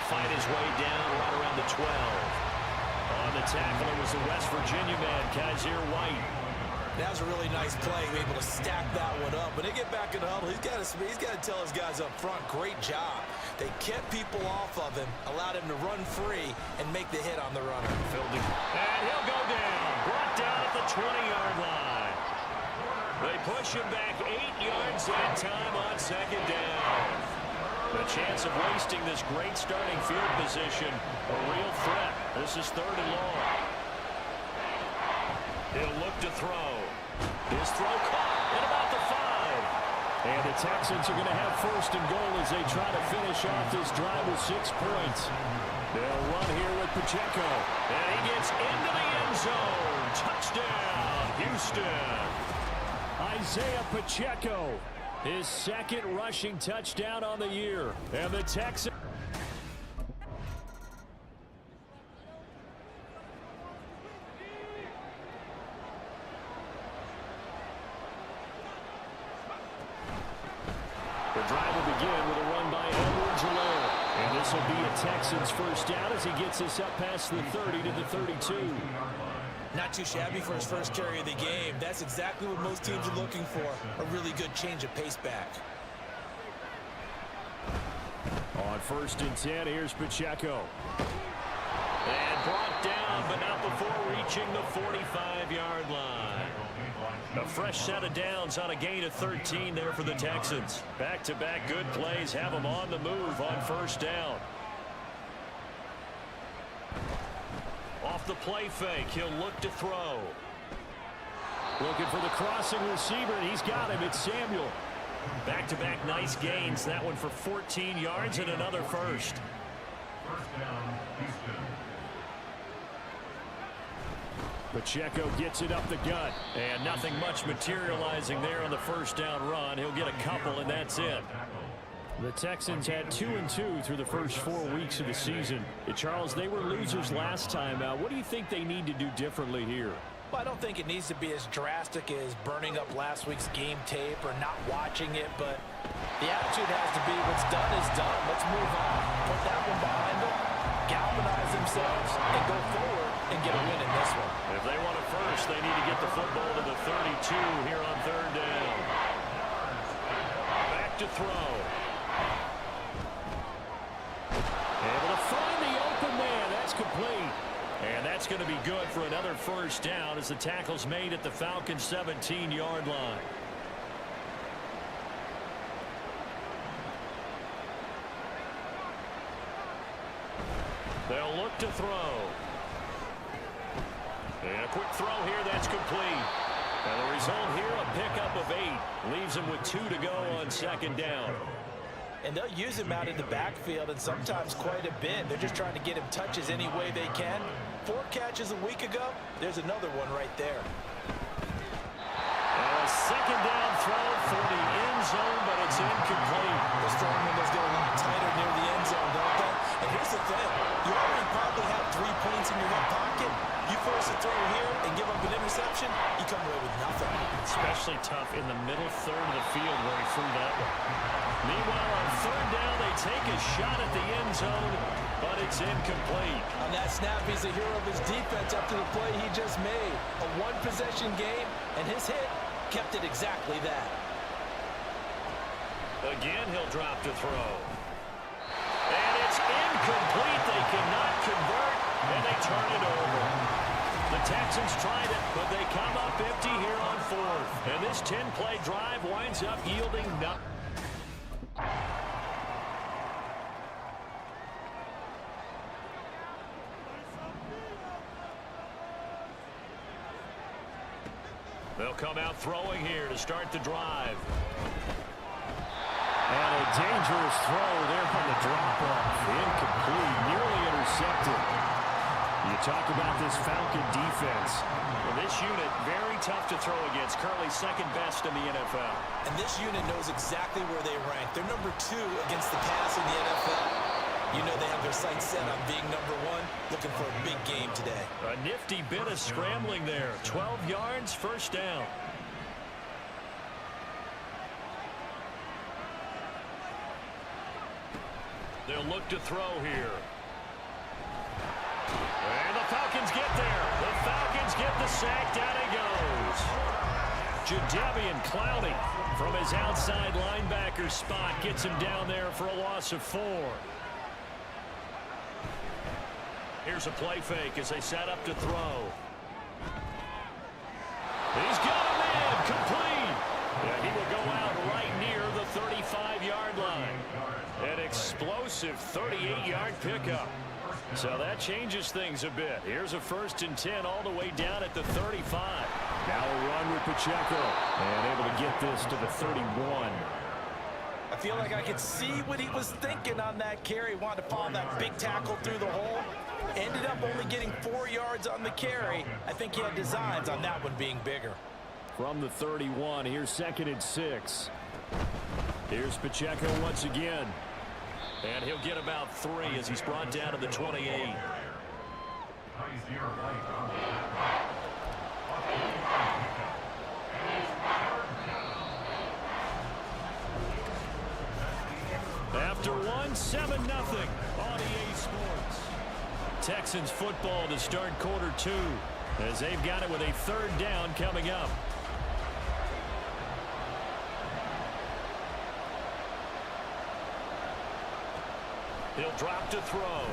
fight his way down right around the 12. On the tackle, it was the West Virginia man, Kaiser White. That was a really nice play, able to stack that one up. When they get back in the huddle, he's got to tell his guys up front, great job. They kept people off of him, allowed him to run free, and make the hit on the runner. And he'll go down, brought down at the 20-yard line. They push him back 8 yards that time on second down. The chance of wasting this great starting field position, a real threat. This is 3rd and long. He'll look to throw. His throw caught at about the 5. And the Texans are going to have 1st and goal as they try to finish off this drive with 6 points. They'll run here with Pacheco. And he gets into the end zone. Touchdown, Houston. Isaiah Pacheco, his 2nd rushing touchdown on the year. And the Texans... The drive will begin with a run by Edwards-Helaire. And this will be a Texans 1st down as he gets us up past the 30 to the 32. Not too shabby for his first carry of the game. That's exactly what most teams are looking for, a really good change of pace back. On 1st and 10, here's Pacheco. And brought down, but not before reaching the 45-yard line. A fresh set of downs on a gain of 13 there for the Texans. Back-to-back good plays have them on the move on 1st down. Off the play fake, he'll look to throw. Looking for the crossing receiver, and he's got him. It's Samuel. Back-to-back nice gains. That one for 14 yards and another 1st. Pacheco gets it up the gut, and nothing much materializing there on the 1st down run. He'll get a couple, and that's it. The Texans had 2-2 through the first 4 weeks of the season. Charles, they were losers last time out. What do you think they need to do differently here? Well, I don't think it needs to be as drastic as burning up last week's game tape or not watching it, but the attitude has to be what's done is done. Let's move on. Put that one behind them, galvanize themselves, and go forward and get a win in this one. If they want it first, they need to get the football to the 32 here on 3rd down. Back to throw. Able to find the open man. That's complete. And that's going to be good for another 1st down as the tackle's made at the Falcons' 17-yard line. They'll look to throw. And a quick throw here, that's complete. And the result here, a pickup of 8. Leaves him with 2 to go on 2nd down. And they'll use him out in the backfield, and sometimes quite a bit. They're just trying to get him touches any way they can. 4 catches a week ago. There's another one right there. And a 2nd down throw for the end zone, but it's incomplete. The strong windows get a lot tighter near the end zone, don't they? And here's the thing. You already probably have 3 points in your hip pocket. You force a throw here and give up an interception, you come away with nothing. Especially tough in the middle 3rd of the field where he threw that one. Meanwhile, on 3rd down, they take a shot at the end zone, but it's incomplete. On that snap, he's a hero of his defense after the play he just made. A 1-possession game, and his hit kept it exactly that. Again, he'll drop to throw. And it's incomplete. They cannot convert, and they turn it over. The Texans tried it, but they come up empty here on 4th. And this 10-play drive winds up yielding nothing. They'll come out throwing here to start the drive. And a dangerous throw there on the drop-off. Incomplete, nearly intercepted. You talk about this Falcon defense. Well, this unit, very tough to throw against. Currently 2nd best in the NFL. And this unit knows exactly where they rank. They're number 2 against the pass in the NFL. You know they have their sights set on being number 1, looking for a big game today. A nifty bit of scrambling there. 12 yards, 1st down. They'll look to throw here. And the Falcons get there. The Falcons get the sack. Down he goes. Jadeveon Clowney from his outside linebacker spot gets him down there for a loss of 4. Here's a play fake as they set up to throw. He's got him in. Complete. Yeah, he will go out right near the 35-yard line. An explosive 38-yard pickup. So that changes things a bit. Here's a 1st and 10 all the way down at the 35. Now a run with Pacheco. And able to get this to the 31. I feel like I could see what he was thinking on that carry. Wanted to follow that big tackle through the hole. Ended up only getting 4 yards on the carry. I think he had designs on that one being bigger. From the 31, here's 2nd and 6. Here's Pacheco once again. And he'll get about 3 as he's brought down to the 28. After 1, 7-0 on EA Sports. Texans football to start quarter 2 as they've got it with a 3rd down coming up. He'll drop to throw.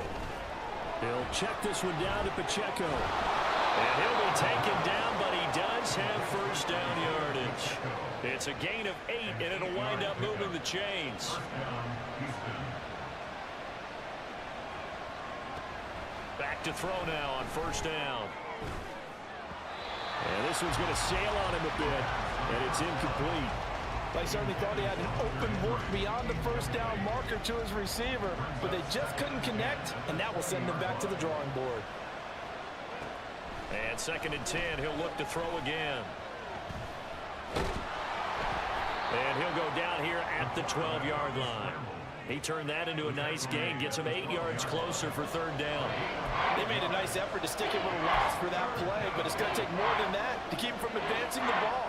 He'll check this one down to Pacheco. And he'll be taken down, but he does have 1st down yardage. It's a gain of 8, and it'll wind up moving the chains. Back to throw now on 1st down. And this one's going to sail on him a bit, and it's incomplete. I certainly thought he had an open look beyond the 1st down marker to his receiver, but they just couldn't connect, and that will send them back to the drawing board. And 2nd and 10, he'll look to throw again. And he'll go down here at the 12-yard line. He turned that into a nice gain, gets him 8 yards closer for 3rd down. They made a nice effort to stick it with a loss for that play, but it's going to take more than that to keep him from advancing the ball.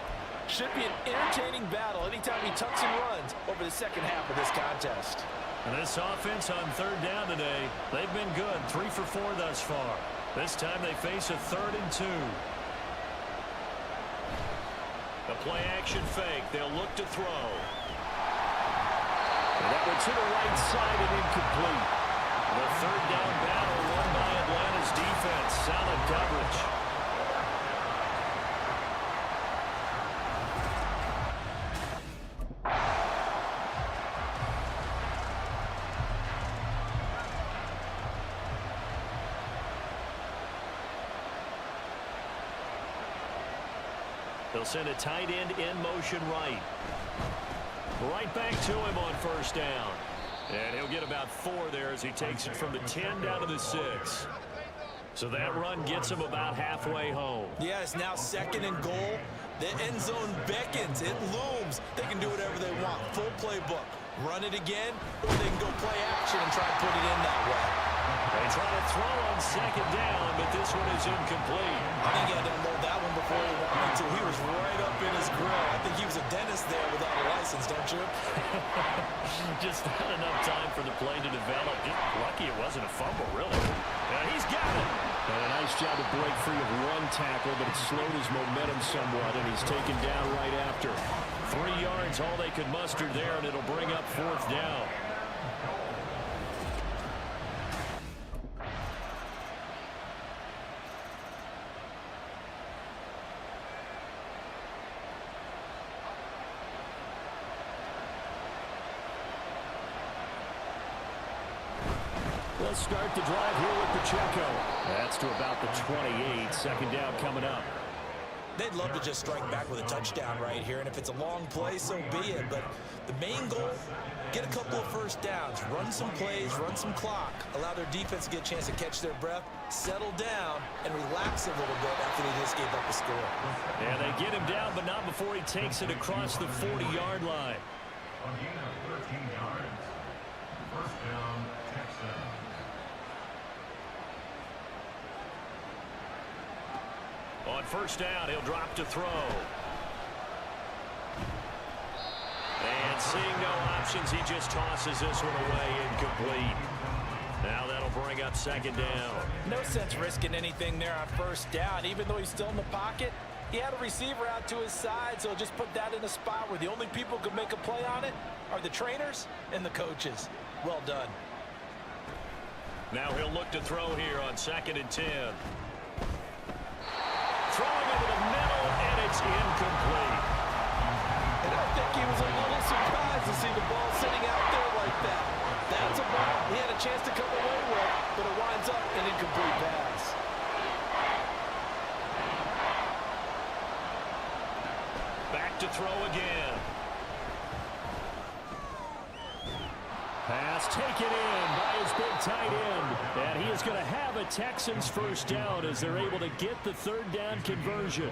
Should be an entertaining battle anytime he tucks and runs over the second half of this contest. And this offense on 3rd down today, they've been good. 3 for 4 thus far. This time they face a 3rd and 2. A play action fake. They'll look to throw. And that one to the right side and incomplete. The 3rd down battle won by Atlanta's defense. Solid coverage. They'll send a tight end in motion right. Right back to him on 1st down. And he'll get about 4 there as he takes it from the 10 down to the 6. So that run gets him about halfway home. Yeah, it's now 2nd and goal. The end zone beckons. It looms. They can do whatever they want. Full playbook. Run it again, or they can go play action and try to put it in that way. They try to throw on 2nd down, but this one is incomplete. I think he had to unload that one before he wanted to. He was right up in his grill. I think he was a dentist there without a license, don't you? Just not enough time for the play to develop. Just lucky it wasn't a fumble, really. And he's got it. And a nice job to break free of 1 tackle, but it slowed his momentum somewhat, and he's taken down right after. 3 yards, all they could muster there, and it'll bring up 4th down. Let's start the drive here with Pacheco. That's to about the 28. 2nd down coming up. They'd love to just strike back with a touchdown right here, and if it's a long play, so be it. But the main goal, get a couple of 1st downs, run some plays, run some clock, allow their defense to get a chance to catch their breath, settle down, and relax a little bit after they just gave up a score. And they get him down, but not before he takes it across the 40-yard line. A gain of 13 yards. 1st down, Texans. On 1st down, he'll drop to throw. And seeing no options. He just tosses this one away, incomplete. Now that'll bring up second down. No sense risking anything there on first down. Even though he's still in the pocket, he had a receiver out to his side, so just put that in a spot where the only people who can make a play on it are the trainers and the coaches. Well done. Now he'll look to throw here on 2nd and 10. Throwing over the middle, and it's incomplete. And I think he was a little surprised to see the ball sitting out there like that. That's a ball he had a chance to come away with, but it winds up an incomplete pass. Back to throw again. Pass taken in by his big tight end. And he is going to have a Texans first down as they're able to get the 3rd down conversion.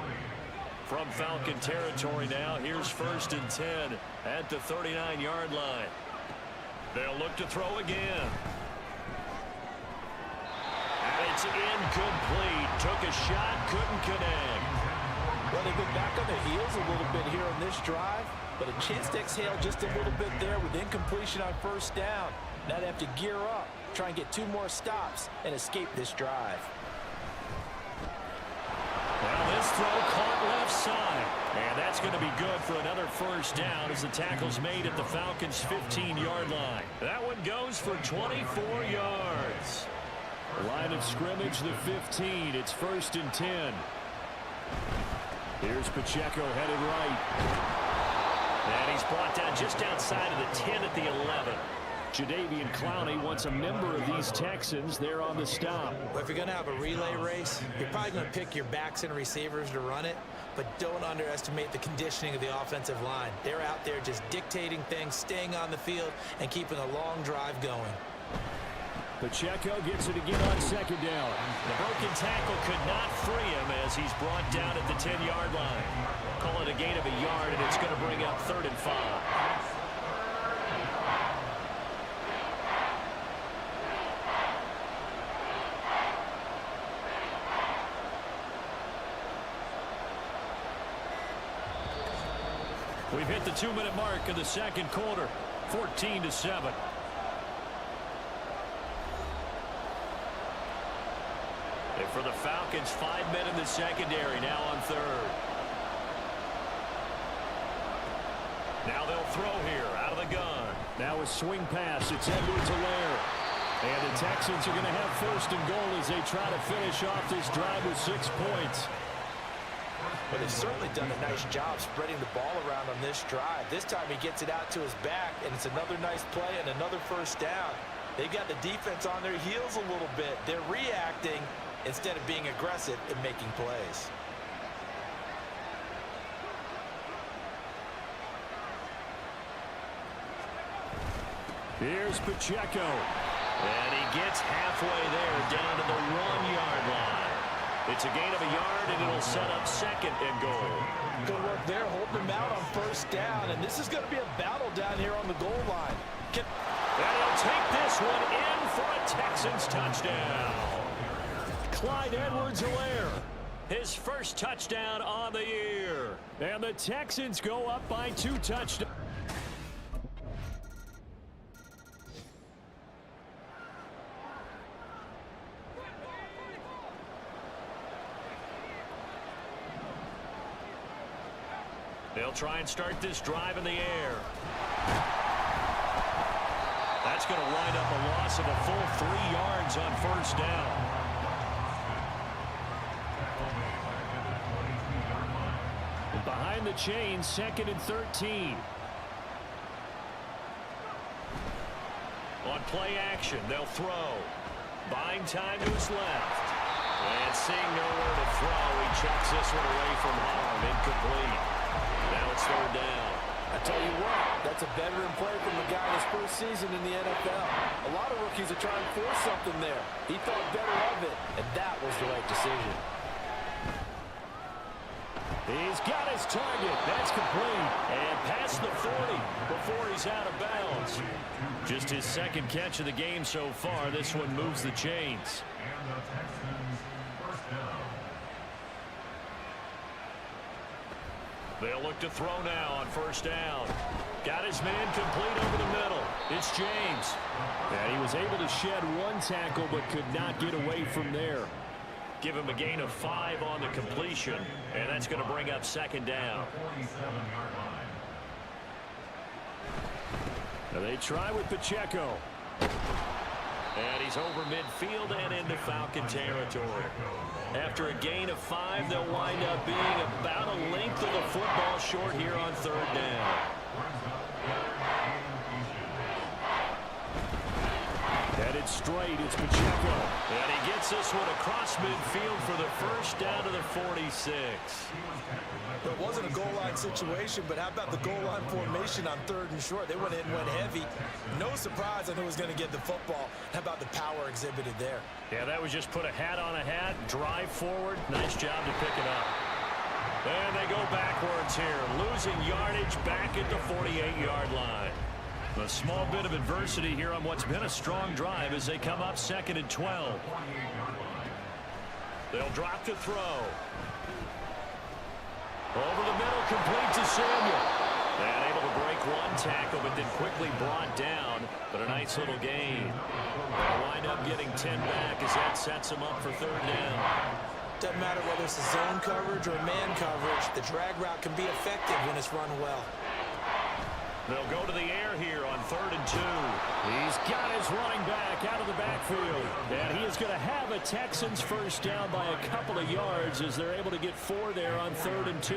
From Falcon territory now, here's 1st and 10 at the 39-yard line. They'll look to throw again. And it's incomplete. Took a shot, couldn't connect. Well, they've been back on their heels a little bit here on this drive, but a chance to exhale just a little bit there with incompletion on first down. Now they have to gear up, try and get 2 more stops, and escape this drive. Well, this throw caught left side. And that's going to be good for another first down as the tackle's made at the Falcons' 15-yard line. That one goes for 24 yards. Line of scrimmage, the 15. It's 1st and 10. Here's Pacheco headed right. And he's brought down just outside of the 10 at the 11. Jadeveon Clowney wants a member of these Texans there on the stop. Well, if you're going to have a relay race, you're probably going to pick your backs and receivers to run it, but don't underestimate the conditioning of the offensive line. They're out there just dictating things, staying on the field, and keeping a long drive going. Pacheco gets it again on 2nd down. The broken tackle could not free him as he's brought down at the 10-yard line. Call it a gain of a yard, and it's going to bring up 3rd and 5. We've hit the 2-minute mark of the 2nd quarter, 14-7. And for the Falcons, 5 men in the secondary, now on 3rd. Now they'll throw here out of the gun. Now a swing pass. It's Edwards-Helaire. And the Texans are going to have 1st and goal as they try to finish off this drive with 6 points. But they've certainly done a nice job spreading the ball around on this drive. This time he gets it out to his back, and it's another nice play and another first down. They've got the defense on their heels a little bit. They're reacting instead of being aggressive and making plays. Here's Pacheco. And he gets halfway there down to the 1-yard line. It's a gain of a yard, and it'll set up 2nd and goal. Good work there, holding him out on first down. And this is going to be a battle down here on the goal line. And he'll take this one in for a Texans touchdown. Clyde Edwards-Helaire, his first touchdown on the year. And the Texans go up by 2 touchdowns. They'll try and start this drive in the air. That's going to wind up a loss of a full 3 yards on first down. And behind the chains, 2nd and 13. On play action, they'll throw. Buying time to his left. And seeing nowhere to throw, he chucks this one away from harm. Incomplete. Now it's 3rd down. I tell you what, that's a veteran play from the guy in his first season in the NFL. A lot of rookies are trying to force something there. He thought better of it, and that was the right decision. He's got his target. That's complete. And past the 40 before he's out of bounds. Just his 2nd catch of the game so far. This one moves the chains. And the Texans first down. They'll look to throw now on first down. Got his man complete over the middle. It's James. And he was able to shed one tackle but could not get away from there. Give him a gain of 5 on the completion, and that's going to bring up second down. Now they try with Pacheco. And he's over midfield and into Falcon territory. After a gain of 5, they'll wind up being about a length of the football short here on third down. Headed straight, it's Pacheco. And he gets this one across midfield for the first down to the 46. It wasn't a goal line situation, but how about the goal line formation on third and short? They went in, went heavy. No surprise on who was going to get the football. How about the power exhibited there? Yeah, that was just put a hat on a hat, drive forward. Nice job to pick it up. And they go backwards here, losing yardage back at the 48-yard line. A small bit of adversity here on what's been a strong drive as they come up 2nd and 12. They'll drop to throw. Over the middle, complete to Samuel. And able to break one tackle, but then quickly brought down. But a nice little gain. They'll wind up getting 10 back as that sets them up for third down. Doesn't matter whether it's a zone coverage or man coverage. The drag route can be effective when it's run well. They'll go to the air here on 3rd and 2. He's got his running back out of the backfield. And he is going to have a Texans first down by a couple of yards as they're able to get 4 there on 3rd and 2.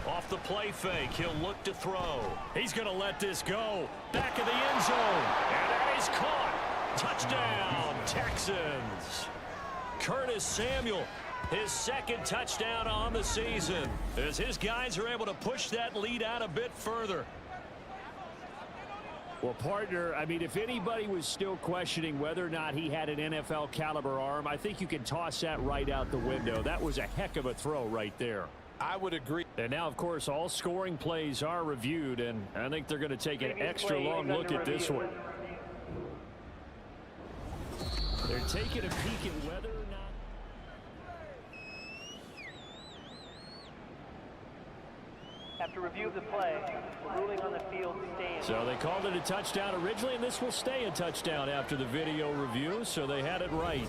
Off the play fake, he'll look to throw. He's going to let this go. Back of the end zone. And that is caught. Touchdown, Texans. Curtis Samuel. His second touchdown on the season as his guys are able to push that lead out a bit further. Well, partner, I mean, if anybody was still questioning whether or not he had an NFL caliber arm, I think you can toss that right out the window. That was a heck of a throw right there. I would agree. And now, of course, all scoring plays are reviewed, and I think they're going to take an extra long look at this one. They're taking a peek at whether or not. After review of the play, the ruling on the field stands. So they called it a touchdown originally, and this will stay a touchdown after the video review, so they had it right.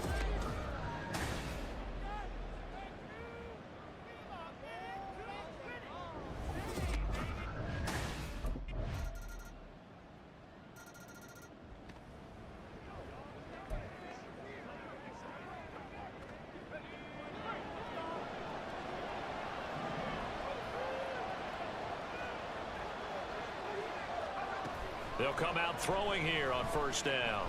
They'll come out throwing here on first down.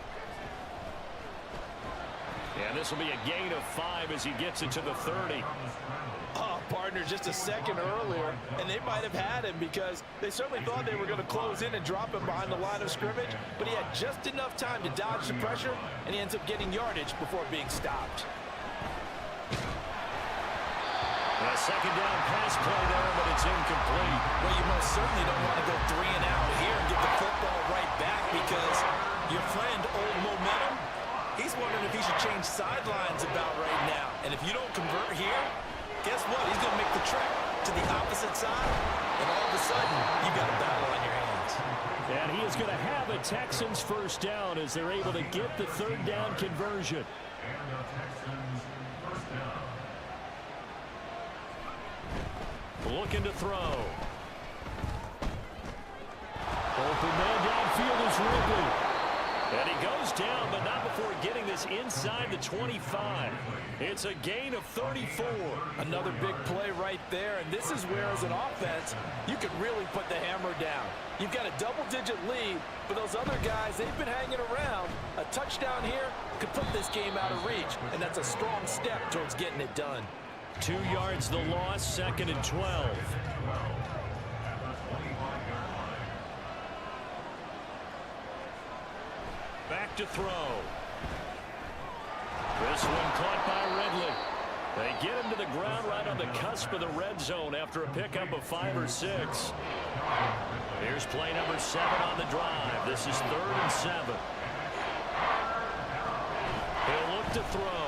And this will be a gain of 5 as he gets it to the 30. Oh, partner, just a second earlier, and they might have had him because they certainly thought they were going to close in and drop him behind the line of scrimmage, but he had just enough time to dodge the pressure, and he ends up getting yardage before being stopped. A second down pass play there, but it's incomplete. Well, you most certainly don't want to go 3 and out here and get the football right back because your friend, Old Momentum, he's wondering if he should change sidelines about right now. And if you don't convert here, guess what? He's going to make the trek to the opposite side, and all of a sudden, you got a battle on your hands. And he is going to have a Texans first down as they're able to get the third down conversion. And the Texans first down. Looking to throw. Open man downfield is Ridley. And he goes down, but not before getting this inside the 25. It's a gain of 34. Another big play right there, and this is where, as an offense, you can really put the hammer down. You've got a double-digit lead, but those other guys, they've been hanging around. A touchdown here could put this game out of reach, and that's a strong step towards getting it done. 2 yards the loss, 2nd and 12. Back to throw. This one caught by Ridley. They get him to the ground right on the cusp of the red zone after a pickup of 5 or 6. Here's play number 7 on the drive. This is 3rd and 7. He'll look to throw.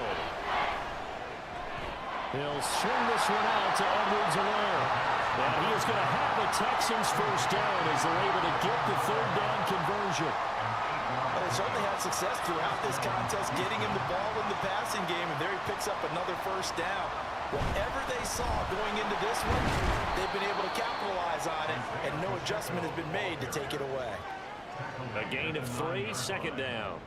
He'll swing this one out to Edwards-Helaire. And he is going to have the Texans first down as they're able to get the third down conversion. Well, they certainly had success throughout this contest, getting him the ball in the passing game, and there he picks up another first down. Whatever they saw going into this one, they've been able to capitalize on it, and no adjustment has been made to take it away. A gain of 3, second down.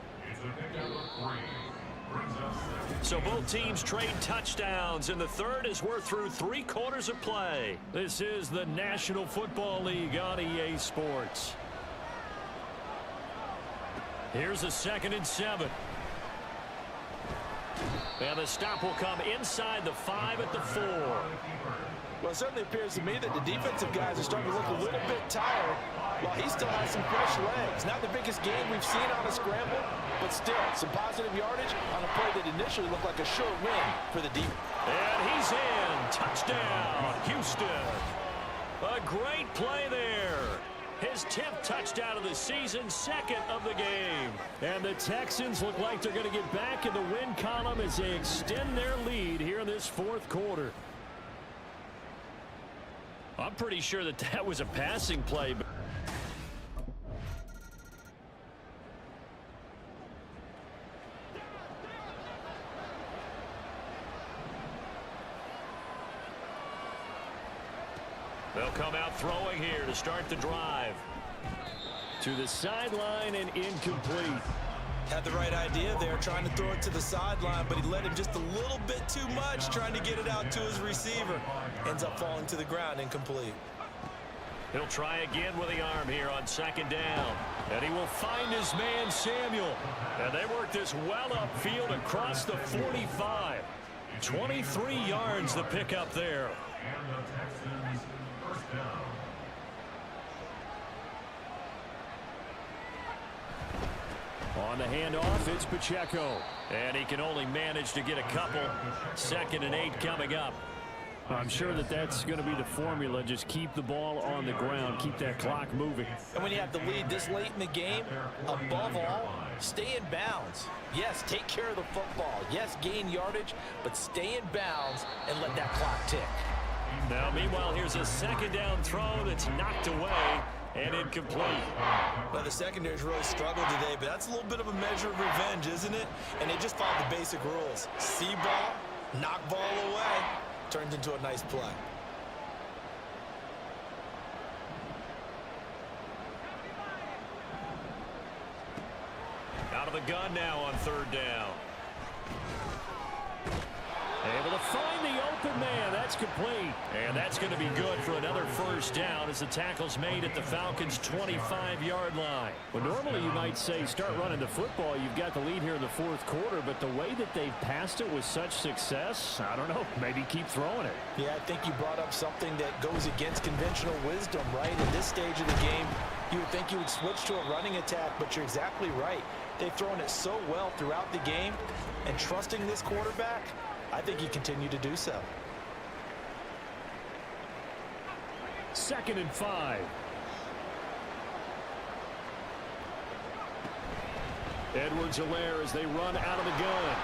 So both teams trade touchdowns, and the third as we're through 3 quarters of play. This is the National Football League on EA Sports. Here's a 2nd and 7. And the stop will come inside the 5 at the 4. Well, it certainly appears to me that the defensive guys are starting to look a little bit tired, while he still has some fresh legs. Not the biggest game we've seen on a scramble, but still some positive yardage on a play that initially looked like a sure win for the defense. And he's in. Touchdown, Houston. A great play there. His 10th touchdown of the season, 2nd of the game. And the Texans look like they're going to get back in the win column as they extend their lead here in this 4th quarter. I'm pretty sure that that was a passing play. They'll come out throwing here to start the drive. To the sideline and incomplete. Had the right idea there, trying to throw it to the sideline, but he led him just a little bit too much, trying to get it out to his receiver. Ends up falling to the ground, incomplete. He'll try again with the arm here on 2nd down. And he will find his man, Samuel. And they work this well upfield across the 45. 23 yards the pickup there. And the Texans first down. On the handoff, it's Pacheco. And he can only manage to get a couple. 2nd and 8 coming up. I'm sure that that's going to be the formula. Just keep the ball on the ground. Keep that clock moving. And when you have the lead this late in the game, above all, stay in bounds. Yes, take care of the football. Yes, gain yardage, but stay in bounds and let that clock tick. Now, meanwhile, here's a 2nd down throw that's knocked away and incomplete. Well, the secondary's really struggled today, but that's a little bit of a measure of revenge, isn't it? And they just followed the basic rules. See ball, knock ball away. Turns into a nice play. Out of the gun now on 3rd down. Able to find the open man. That's complete. And that's going to be good for another first down as the tackle's made at the Falcons' 25-yard line. Well, normally you might say start running the football. You've got the lead here in the 4th quarter, but the way that they've passed it with such success, I don't know, maybe keep throwing it. Yeah, I think you brought up something that goes against conventional wisdom, right? In this stage of the game, you would think you would switch to a running attack, but you're exactly right. They've thrown it so well throughout the game, and trusting this quarterback, I think you continue to do so. 2nd and 5. Edwards-Helaire as they run out of the gun.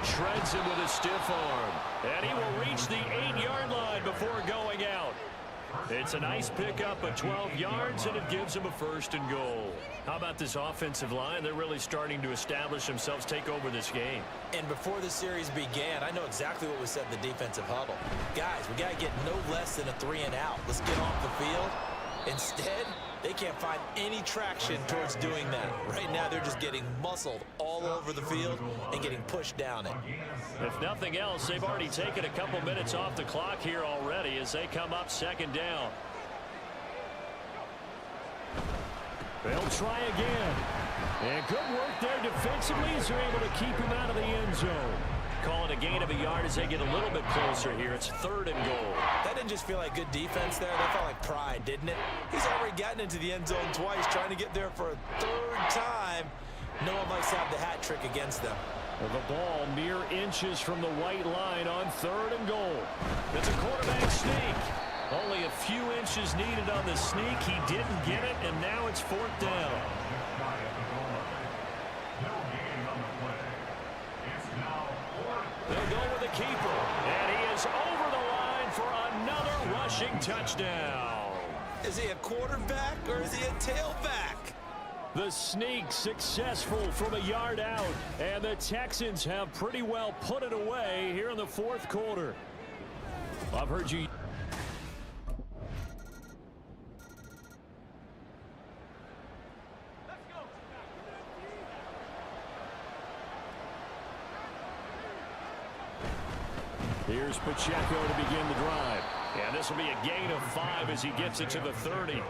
Shreds him with a stiff arm. And he will reach the 8-yard line before going out. It's a nice pickup of 12 yards, and it gives him a 1st and goal. How about this offensive line? They're really starting to establish themselves, take over this game. And before the series began, I know exactly what was said in the defensive huddle. Guys, we got to get no less than a 3 and out. Let's get off the field. Instead, they can't find any traction towards doing that. Right now, they're just getting muscled all over the field and getting pushed down it. If nothing else, they've already taken a couple minutes off the clock here already as they come up 2nd down. They'll try again. And good work there defensively as they're able to keep him out of the end zone. Calling a gain of a yard as they get a little bit closer here. It's 3rd and goal. That didn't just feel like good defense there. That felt like pride, didn't it? He's already gotten into the end zone twice, trying to get there for a 3rd time. No one likes to have the hat trick against them. Well, the ball mere inches from the white line on 3rd and goal. It's a quarterback sneak. Only a few inches needed on the sneak. He didn't get it, and now it's 4th down. They'll go with the keeper. goes over the line for another rushing touchdown. Is he a quarterback or is he a tailback? The sneak successful from a yard out, and the Texans have pretty well put it away here in the fourth quarter. I've heard you. Here's Pacheco to begin the drive. And this will be a gain of 5 as he gets it to the 30.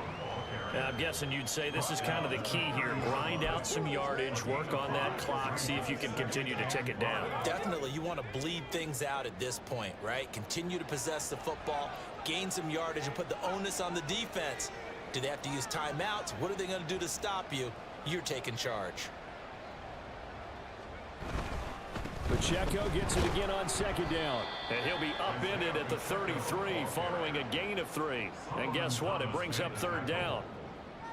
I'm guessing you'd say this is kind of the key here. Grind out some yardage, work on that clock, see if you can continue to tick it down. Definitely, you want to bleed things out at this point, right? Continue to possess the football, gain some yardage, and put the onus on the defense. Do they have to use timeouts? What are they going to do to stop you? You're taking charge. Pacheco gets it again on second down. And he'll be upended at the 33 following a gain of 3. And guess what? It brings up third down.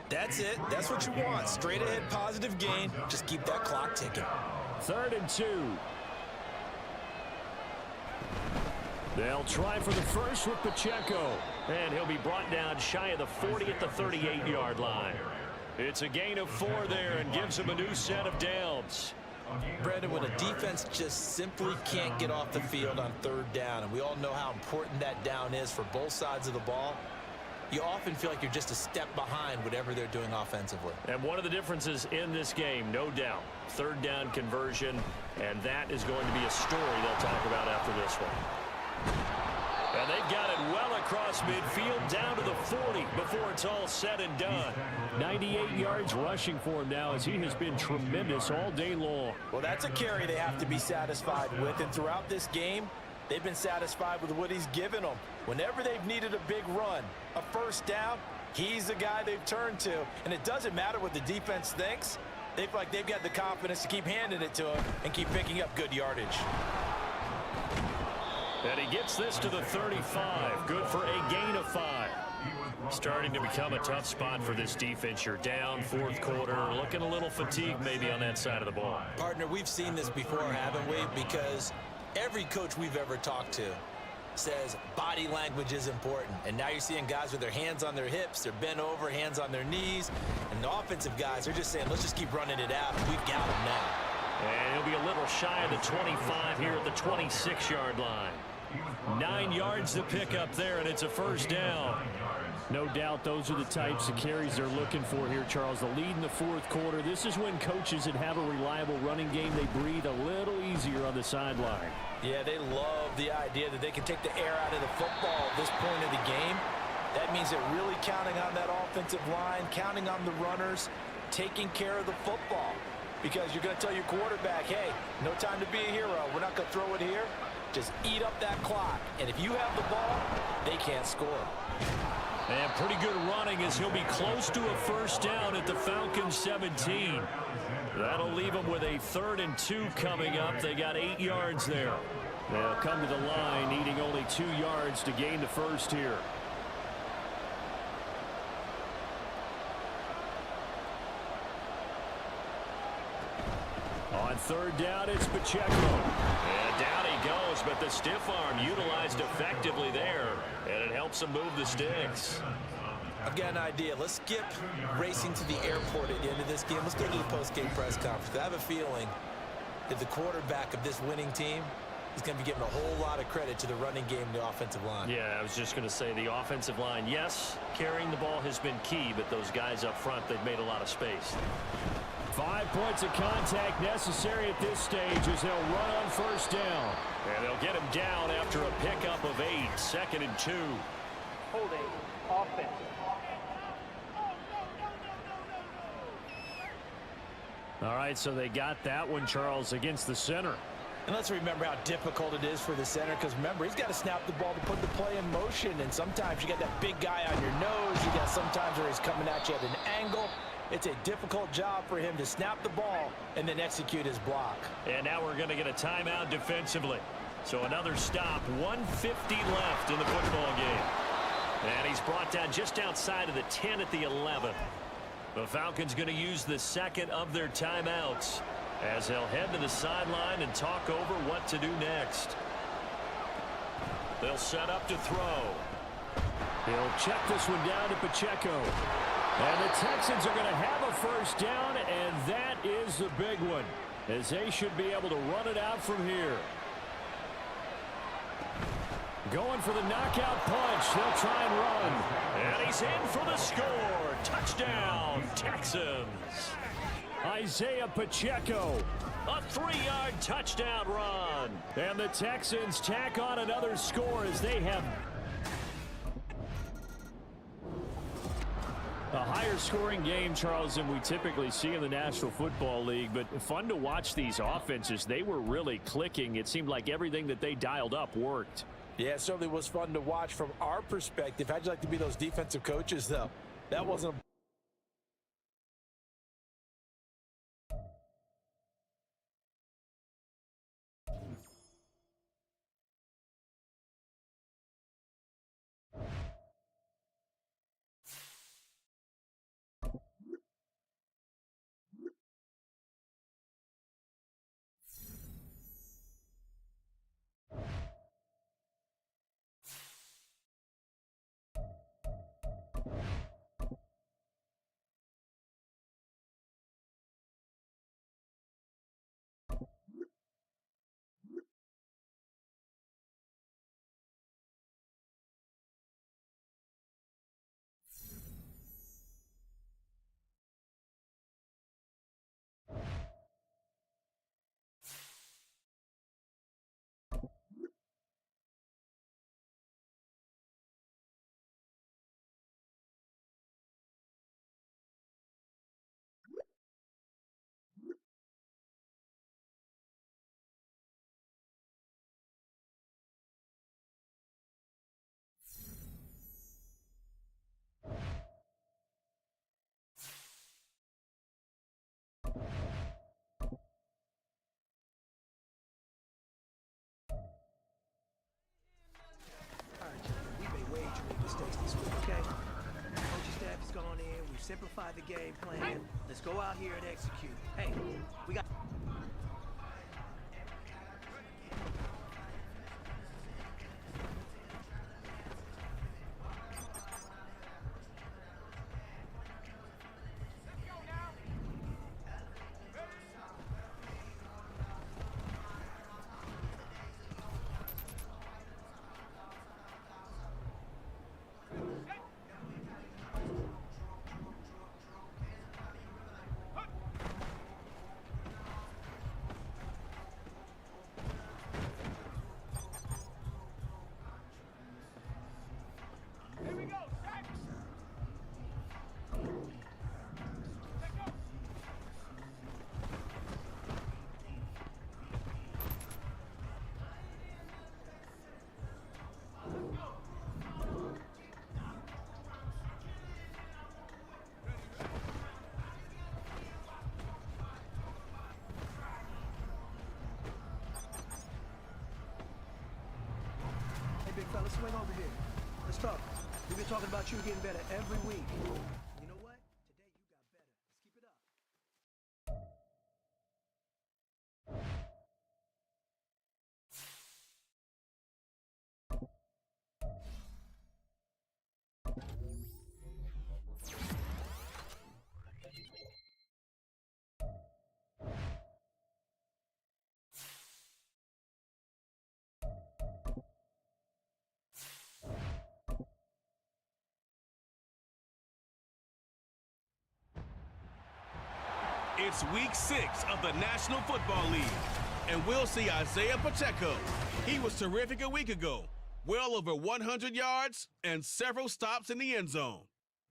That's it. That's what you want. Straight ahead, positive gain. Just keep that clock ticking. 3rd and 2. They'll try for the first with Pacheco. And he'll be brought down shy of the 40 at the 38-yard line. It's a gain of 4 there and gives him a new set of downs. Brandon, when a defense just simply can't get off the field on third down, and we all know how important that down is for both sides of the ball, you often feel like you're just a step behind whatever they're doing offensively. And one of the differences in this game, no doubt, third down conversion, and that is going to be a story they'll talk about after this one. And they've got it well across midfield down to the 40 before it's all said and done. 98 yards rushing for him now as he has been tremendous all day long. Well, that's a carry they have to be satisfied with, and throughout this game, they've been satisfied with what he's given them. Whenever they've needed a big run, a first down, he's the guy they've turned to. And it doesn't matter what the defense thinks. They feel like they've got the confidence to keep handing it to him and keep picking up good yardage. And he gets this to the 35. Good for a gain of 5. Starting to become a tough spot for this defense. You're down fourth quarter, looking a little fatigued maybe on that side of the ball. Partner, we've seen this before, haven't we? Because every coach we've ever talked to says body language is important. And now you're seeing guys with their hands on their hips, they're bent over, hands on their knees. And the offensive guys are just saying, let's just keep running it out. We've got them now. And he'll be a little shy of the 25 here at the 26-yard line. 9 yards to pick up there, and it's a first down. No doubt those are the types of carries they're looking for here, Charles. The lead in the fourth quarter. This is when coaches that have a reliable running game, they breathe a little easier on the sideline. Yeah, they love the idea that they can take the air out of the football at this point of the game. That means they're really counting on that offensive line, counting on the runners, taking care of the football. Because you're going to tell your quarterback, hey, no time to be a hero. We're not going to throw it here. Just eat up that clock. And if you have the ball, they can't score. And pretty good running as he'll be close to a first down at the Falcons 17. That'll leave them with a 3rd and 2 coming up. They got 8 yards there. They'll come to the line needing only 2 yards to gain the first here. On 3rd down, it's Pacheco. And down he goes, but the stiff arm utilized effectively there. And it helps him move the sticks. I've got an idea. Let's skip racing to the airport at the end of this game. Let's go to the post-game press conference. I have a feeling that the quarterback of this winning team is going to be giving a whole lot of credit to the running game and the offensive line. Yeah, I was just going to say the offensive line, yes, carrying the ball has been key, but those guys up front, they've made a lot of space. 5 points of contact necessary at this stage as they'll run on first down. And they'll get him down after a pickup of 8, 2nd and 2. Holding offense. All right, so they got that one, Charles, against the center. And let's remember how difficult it is for the center, because remember, he's got to snap the ball to put the play in motion, and sometimes you got that big guy on your nose. You got sometimes where he's coming at you at an angle. It's a difficult job for him to snap the ball and then execute his block. And now we're going to get a timeout defensively. So another stop, 1:50 left in the football game. And he's brought down just outside of the 10 at the 11. The Falcons going to use the second of their timeouts as they'll head to the sideline and talk over what to do next. They'll set up to throw. He'll check this one down to Pacheco. And the Texans are going to have a first down, and that is the big one, as they should be able to run it out from here. Going for the knockout punch. They'll try and run. And he's in for the score. Touchdown, Texans. Isaiah Pacheco. A 3-yard touchdown run. And the Texans tack on another score as they have a higher scoring game, Charles, than we typically see in the National Football League. But fun to watch these offenses. They were really clicking. It seemed like everything that they dialed up worked. Yeah, it certainly was fun to watch from our perspective. How'd you like to be those defensive coaches, though? That wasn't a mistakes this week, okay? Coaching staff has gone in. We've simplified the game plan. Let's go out here and execute. Hey, we got... Big fella, swing over here. Let's talk. We've been talking about you getting better every week. You know what? Today you got better. Let's keep it up. It's week 6 of the National Football League, and we'll see Isaiah Pacheco. He was terrific a week ago, well over 100 yards and several stops in the end zone.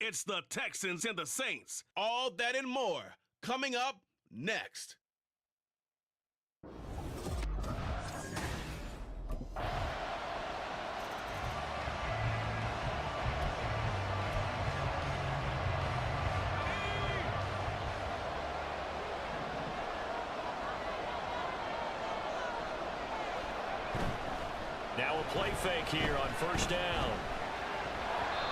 It's the Texans and the Saints, all that and more, coming up next. Now a play fake here on first down.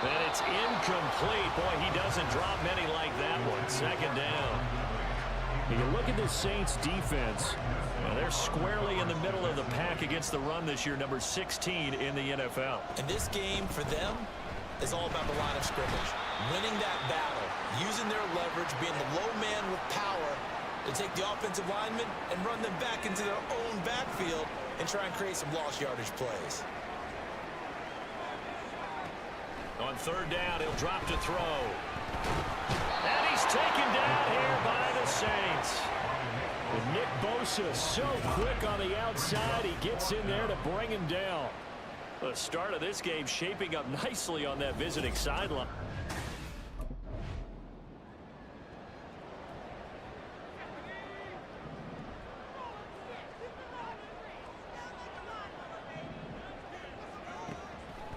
And it's incomplete. Boy, he doesn't drop many like that one. Second down. You look at the Saints defense. Well, they're squarely in the middle of the pack against the run this year, number 16 in the NFL. And this game for them is all about the line of scrimmage. Winning that battle, using their leverage, being the low man with power to take the offensive linemen and run them back into their own backfield and try and create some lost yardage plays. On third down, he'll drop to throw. And he's taken down here by the Saints. With Nick Bosa so quick on the outside, he gets in there to bring him down. The start of this game shaping up nicely on that visiting sideline.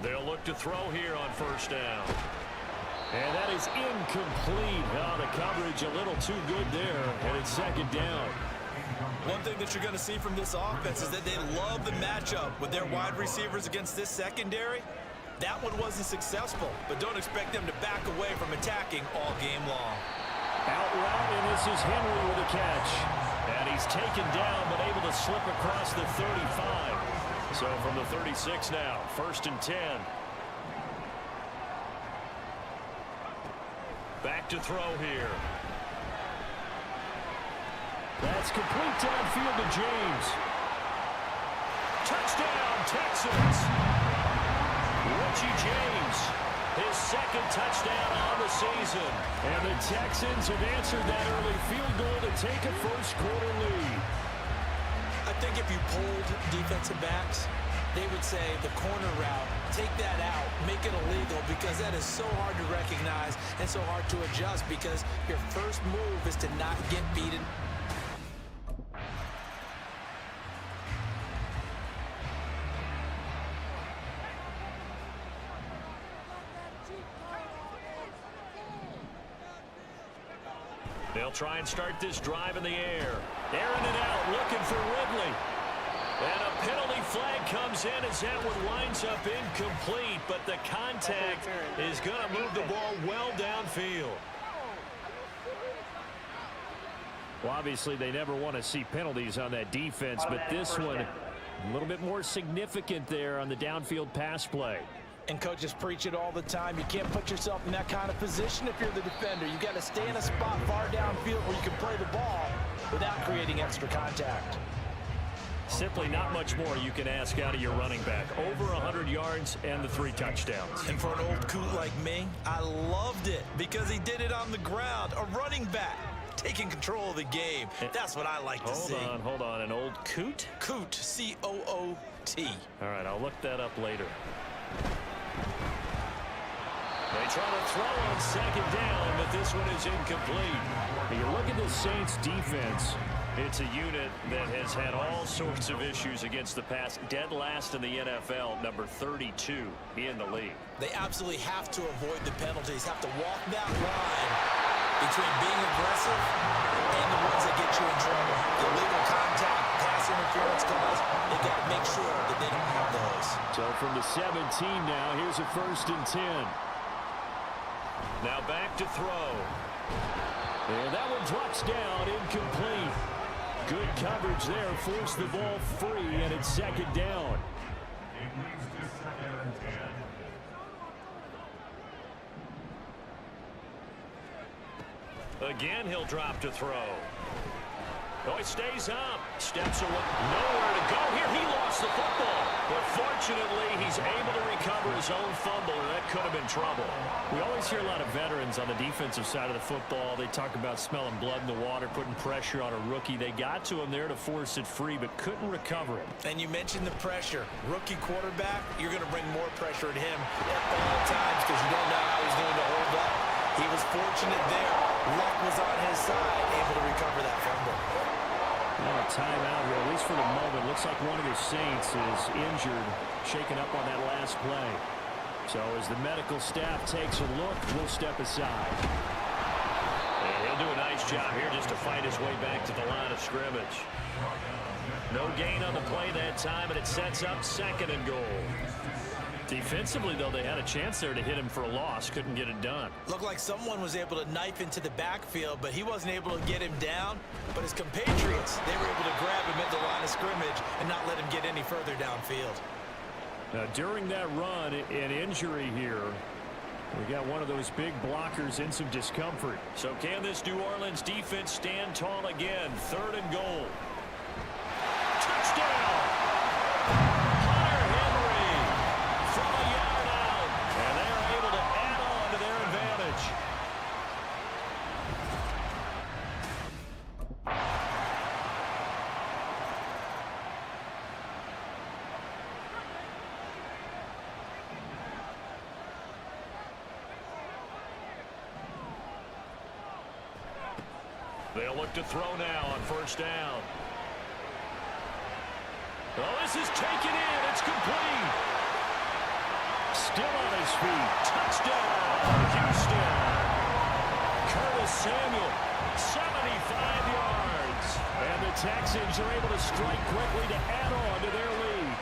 They'll look to throw here on first down. And that is incomplete. Oh, the coverage a little too good there, and it's second down. One thing that you're going to see from this offense is that they love the matchup with their wide receivers against this secondary. That one wasn't successful, but don't expect them to back away from attacking all game long. Out route, and this is Henry with a catch. And he's taken down, but able to slip across the 35. So from the 36 now, first and 10. Back to throw here. That's complete downfield to James. Touchdown, Texans. Richie James, his second touchdown on the season. And the Texans have answered that early field goal to take a first-quarter lead. I think if you polled defensive backs, they would say the corner route, take that out, make it illegal, because that is so hard to recognize and so hard to adjust, because your first move is to not get beaten. They'll try and start this drive in the air. Airing it out, looking for Ridley. And a penalty flag comes in as that one winds up incomplete, but the contact is going to move the ball well downfield. Well, obviously, they never want to see penalties on that defense, but this one a little bit more significant there on the downfield pass play. And coaches preach it all the time. You can't put yourself in that kind of position if you're the defender. You got to stay in a spot far downfield where you can play the ball without creating extra contact. Simply not much more you can ask out of your running back. Over 100 yards and the 3 touchdowns. And for an old coot like me, I loved it because he did it on the ground. A running back taking control of the game. That's what I like to see. Hold on. An old coot? Coot, C-O-O-T. All right, I'll look that up later. They try to throw on second down, but this one is incomplete. When you look at the Saints defense, it's a unit that has had all sorts of issues against the pass. Dead last in the NFL, number 32 in the league. They absolutely have to avoid the penalties, have to walk that line between being aggressive and the ones that get you in trouble. The illegal contact, pass interference calls, they got to make sure that they don't have those. So from the 17 now, here's a first and 10. Now back to throw. And that one drops down, incomplete. Good coverage there, forced the ball free, and it's second down. It leads to second and 10. Again, he'll drop to throw. Oh, he stays up. Steps away. Nowhere to go here. He lost the football. But fortunately, he's able to recover his own fumble, and that could have been trouble. We always hear a lot of veterans on the defensive side of the football. They talk about smelling blood in the water, putting pressure on a rookie. They got to him there to force it free, but couldn't recover it. And you mentioned the pressure. Rookie quarterback, you're going to bring more pressure at him at all times because you don't know how he's going to hold up. He was fortunate there. Luck was on his side, able to recover that fumble. Well, a timeout here, at least for the moment. Looks like one of the Saints is injured, shaken up on that last play. So as the medical staff takes a look, we'll step aside. And he'll do a nice job here just to fight his way back to the line of scrimmage. No gain on the play that time, and it sets up second and goal. Defensively, though, they had a chance there to hit him for a loss. Couldn't get it done. Looked like someone was able to knife into the backfield, but he wasn't able to get him down. But his compatriots, they were able to grab him at the line of scrimmage and not let him get any further downfield. Now, during that run, an injury here. We got one of those big blockers in some discomfort. So can this New Orleans defense stand tall again? 3rd and goal. Touchdown! Hunter Henry from a yard out. And they're able to add on to their advantage. They'll look to throw now on 1st down. Oh, this is taken in. It's complete. Still on his feet. Touchdown, Houston. Curtis Samuel, 75 yards. And the Texans are able to strike quickly to add on to their lead.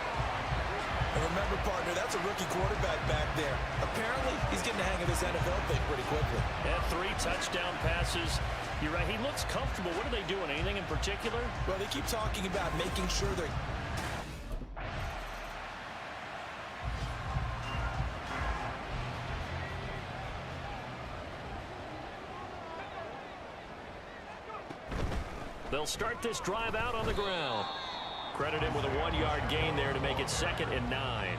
And remember, partner, that's a rookie quarterback back there. Apparently, he's getting the hang of this NFL thing pretty quickly. And 3 touchdown passes. You're right, he looks comfortable. What are they doing? Anything in particular? Well, they keep talking about making sure they're... They'll start this drive out on the ground. Credit him with a 1-yard gain there to make it 2nd and 9.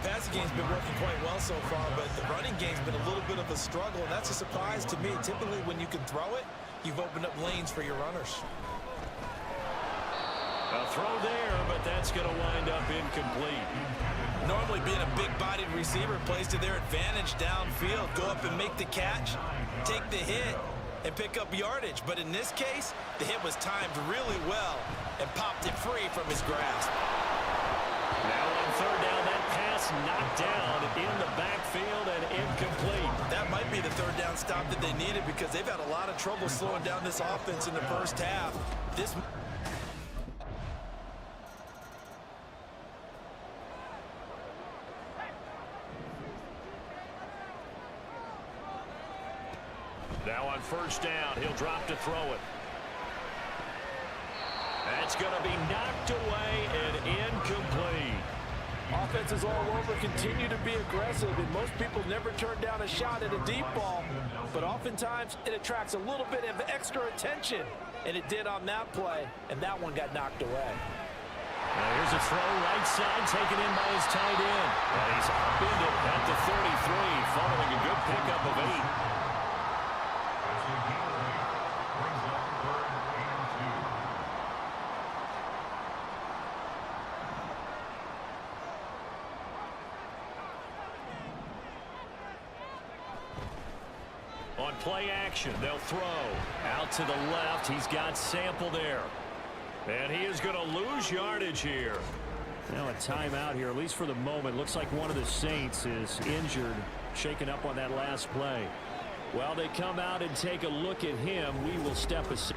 The passing game's been working quite well so far, but the running game's been a little bit of a struggle, and that's a surprise to me. Typically, when you can throw it, you've opened up lanes for your runners. A throw there, but that's going to wind up incomplete. Normally, being a big-bodied receiver plays to their advantage downfield. Go up and make the catch, take the hit, and pick up yardage. But in this case, the hit was timed really well and popped it free from his grasp. Now on 3rd down, that pass knocked down in the backfield and incomplete. That might be the 3rd down stop that they needed because they've had a lot of trouble slowing down this offense in the 1st half. Now on 1st down, he'll drop to throw it. That's going to be knocked away and incomplete. Offenses all over continue to be aggressive, and most people never turn down a shot at a deep ball. But oftentimes, it attracts a little bit of extra attention, and it did on that play, and that one got knocked away. Now here's a throw right side taken in by his tight end. And he's upended at the 33 following a good pickup of 8. On play action, they'll throw out to the left. He's got Sample there. And he is going to lose yardage here. Now a timeout here, at least for the moment. Looks like one of the Saints is injured, shaken up on that last play. While they come out and take a look at him, we will step aside.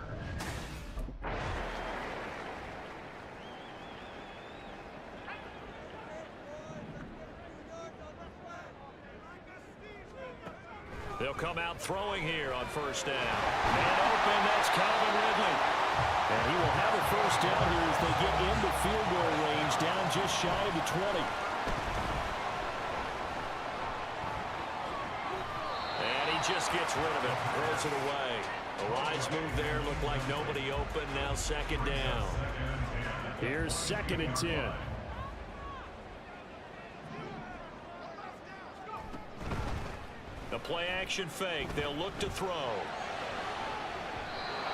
They'll come out throwing here on 1st down. Man open, that's Calvin Ridley. And he will have a 1st down here as they get into field goal range, down just shy of the 20. And he just gets rid of it, throws it away. A wise move there, looked like nobody open, now 2nd down. Here's 2nd and 10. The play-action fake. They'll look to throw.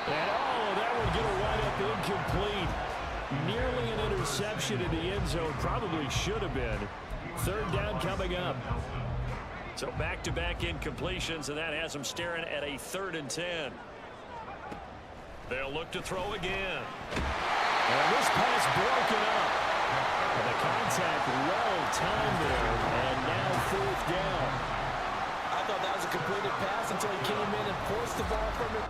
And, that would get a wind-up incomplete. Nearly an interception in the end zone. Probably should have been. 3rd down coming up. So back-to-back incompletions, and that has them staring at a 3rd and 10. They'll look to throw again. And this pass broken up. And the contact well timed there. And now 4th down. I thought that was a completed pass until he came in and forced the ball from him.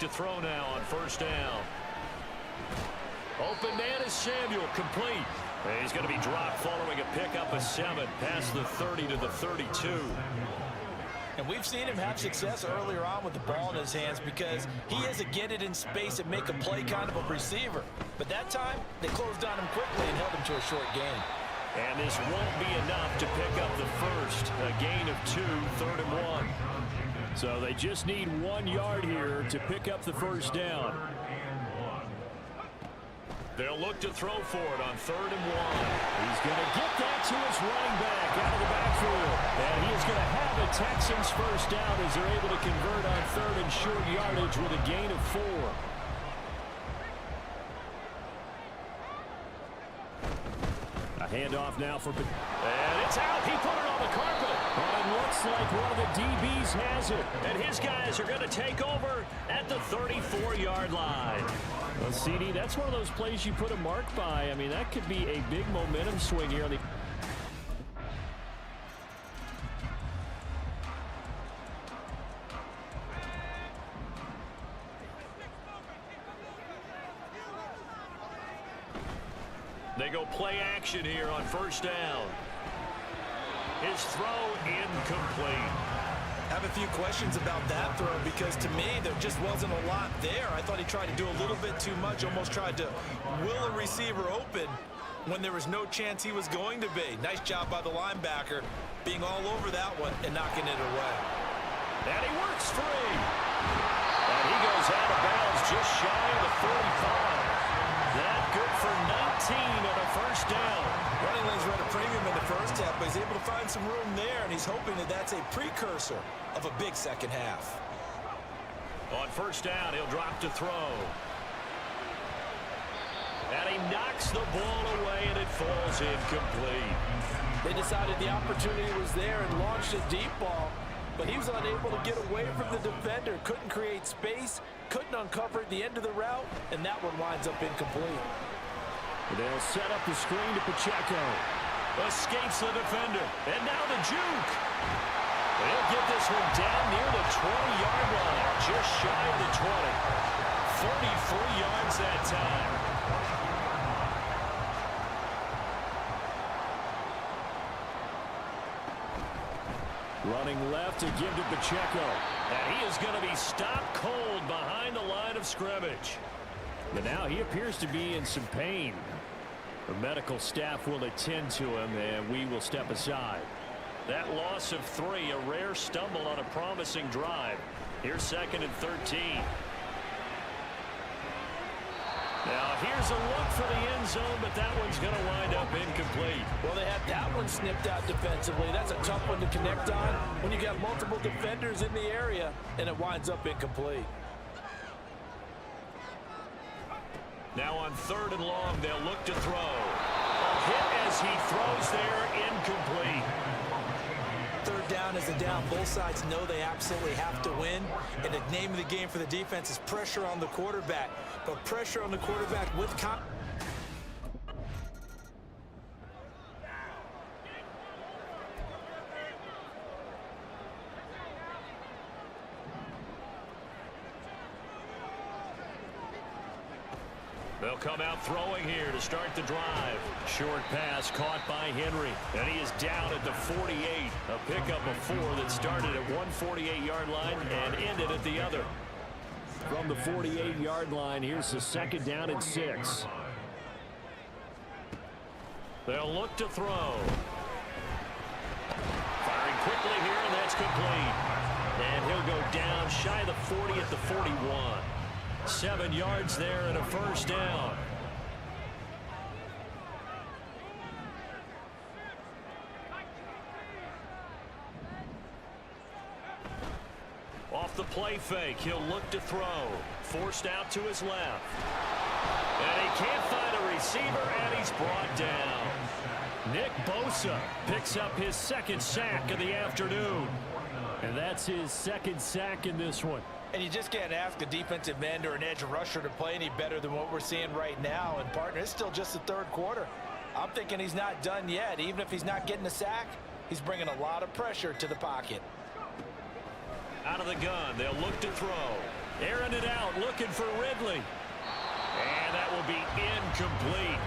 to throw now on first down. Open man is Samuel, complete. And he's going to be dropped following a pickup of 7 past the 30 to the 32. And we've seen him have success earlier on with the ball in his hands because he has a get it in space and make a play kind of a receiver. But that time, they closed on him quickly and held him to a short gain. And this won't be enough to pick up the first. A gain of 2, 3rd and 1. So they just need 1 yard here to pick up the first down. They'll look to throw for it on 3rd and 1. He's going to get that to his running back out of the backfield. And he is going to have the Texans first down as they're able to convert on 3rd and short yardage with a gain of 4. A handoff now for... And it's out. He put it on the carpet. But it looks like one of the DBs has it. And his guys are going to take over at the 34-yard line. Well, CD, that's one of those plays you put a mark by. I mean, that could be a big momentum swing here on the... They go play action here on first down. His throw incomplete. I have a few questions about that throw because to me there just wasn't a lot there. I thought he tried to do a little bit too much, almost tried to will a receiver open when there was no chance he was going to be. Nice job by the linebacker being all over that one and knocking it away. And he works free. And he goes out of bounds just shy of the 45. That good for 19 and a first down. Running lanes were at a premium in the first half, but he's able to find some room there, and he's hoping that that's a precursor of a big second half. On first down, he'll drop to throw. And he knocks the ball away, and it falls incomplete. They decided the opportunity was there and launched a deep ball, but he was unable to get away from the defender, couldn't create space, couldn't uncover the end of the route, and that one winds up incomplete. They'll set up the screen to Pacheco. Escapes the defender, and now the juke. They'll get this one down near the 20-yard line, just shy of the 20. 33 yards that time. Running left to give to Pacheco. And he is going to be stopped cold behind the line of scrimmage. But now he appears to be in some pain. The medical staff will attend to him, and we will step aside. That loss of 3, a rare stumble on a promising drive. Here's 2nd and 13. Now here's a look for the end zone, but that one's going to wind up incomplete. Well, they had that one snipped out defensively. That's a tough one to connect on when you got multiple defenders in the area, and it winds up incomplete. Now on 3rd and long, they'll look to throw. A hit as he throws there, incomplete. 3rd down is a down. Both sides know they absolutely have to win. And the name of the game for the defense is pressure on the quarterback. But pressure on the quarterback with They'll come out throwing here to start the drive. Short pass caught by Henry. And he is down at the 48. A pickup of 4 that started at one 48-yard line and ended at the other. From the 48-yard line, here's the 2nd down and 6. They'll look to throw. Firing quickly here, and that's complete. And he'll go down shy of the 40 at the 41. 7 yards there and a first down. Off the play fake, he'll look to throw. Forced out to his left. And he can't find a receiver, and he's brought down. Nick Bosa picks up his 2nd sack of the afternoon. And that's his 2nd sack in this one. And you just can't ask a defensive end or an edge rusher to play any better than what we're seeing right now. And, partner, it's still just the 3rd quarter. I'm thinking he's not done yet. Even if he's not getting a sack, he's bringing a lot of pressure to the pocket. Out of the gun, they'll look to throw. Airing it out, looking for Ridley. And that will be incomplete.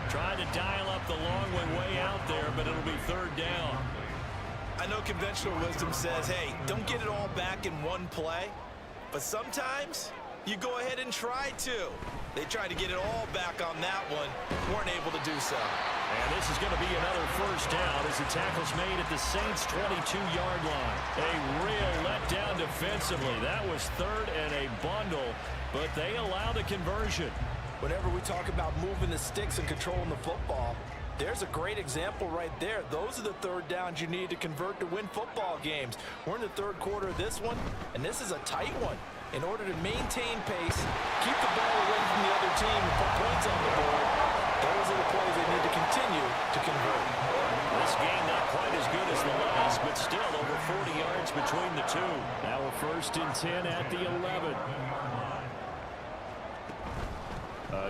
Trying to dial up the long one way out there, but it'll be third down. I know conventional wisdom says, hey, don't get it all back in one play. But sometimes you go ahead and try to. They tried to get it all back on that one. Weren't able to do so. And this is going to be another first down as the tackle's made at the Saints' 22-yard line. A real letdown defensively. That was third and a bundle, but they allow the conversion. Whenever we talk about moving the sticks and controlling the football, there's a great example right there. Those are the third downs you need to convert to win football games. We're in the third quarter of this one, and this is a tight one. In order to maintain pace, keep the ball away from the other team and put points on the board, those are the plays they need to continue to convert. This game not quite as good as the last, but still over 40 yards between the two. Now a 1st and 10 at the 11.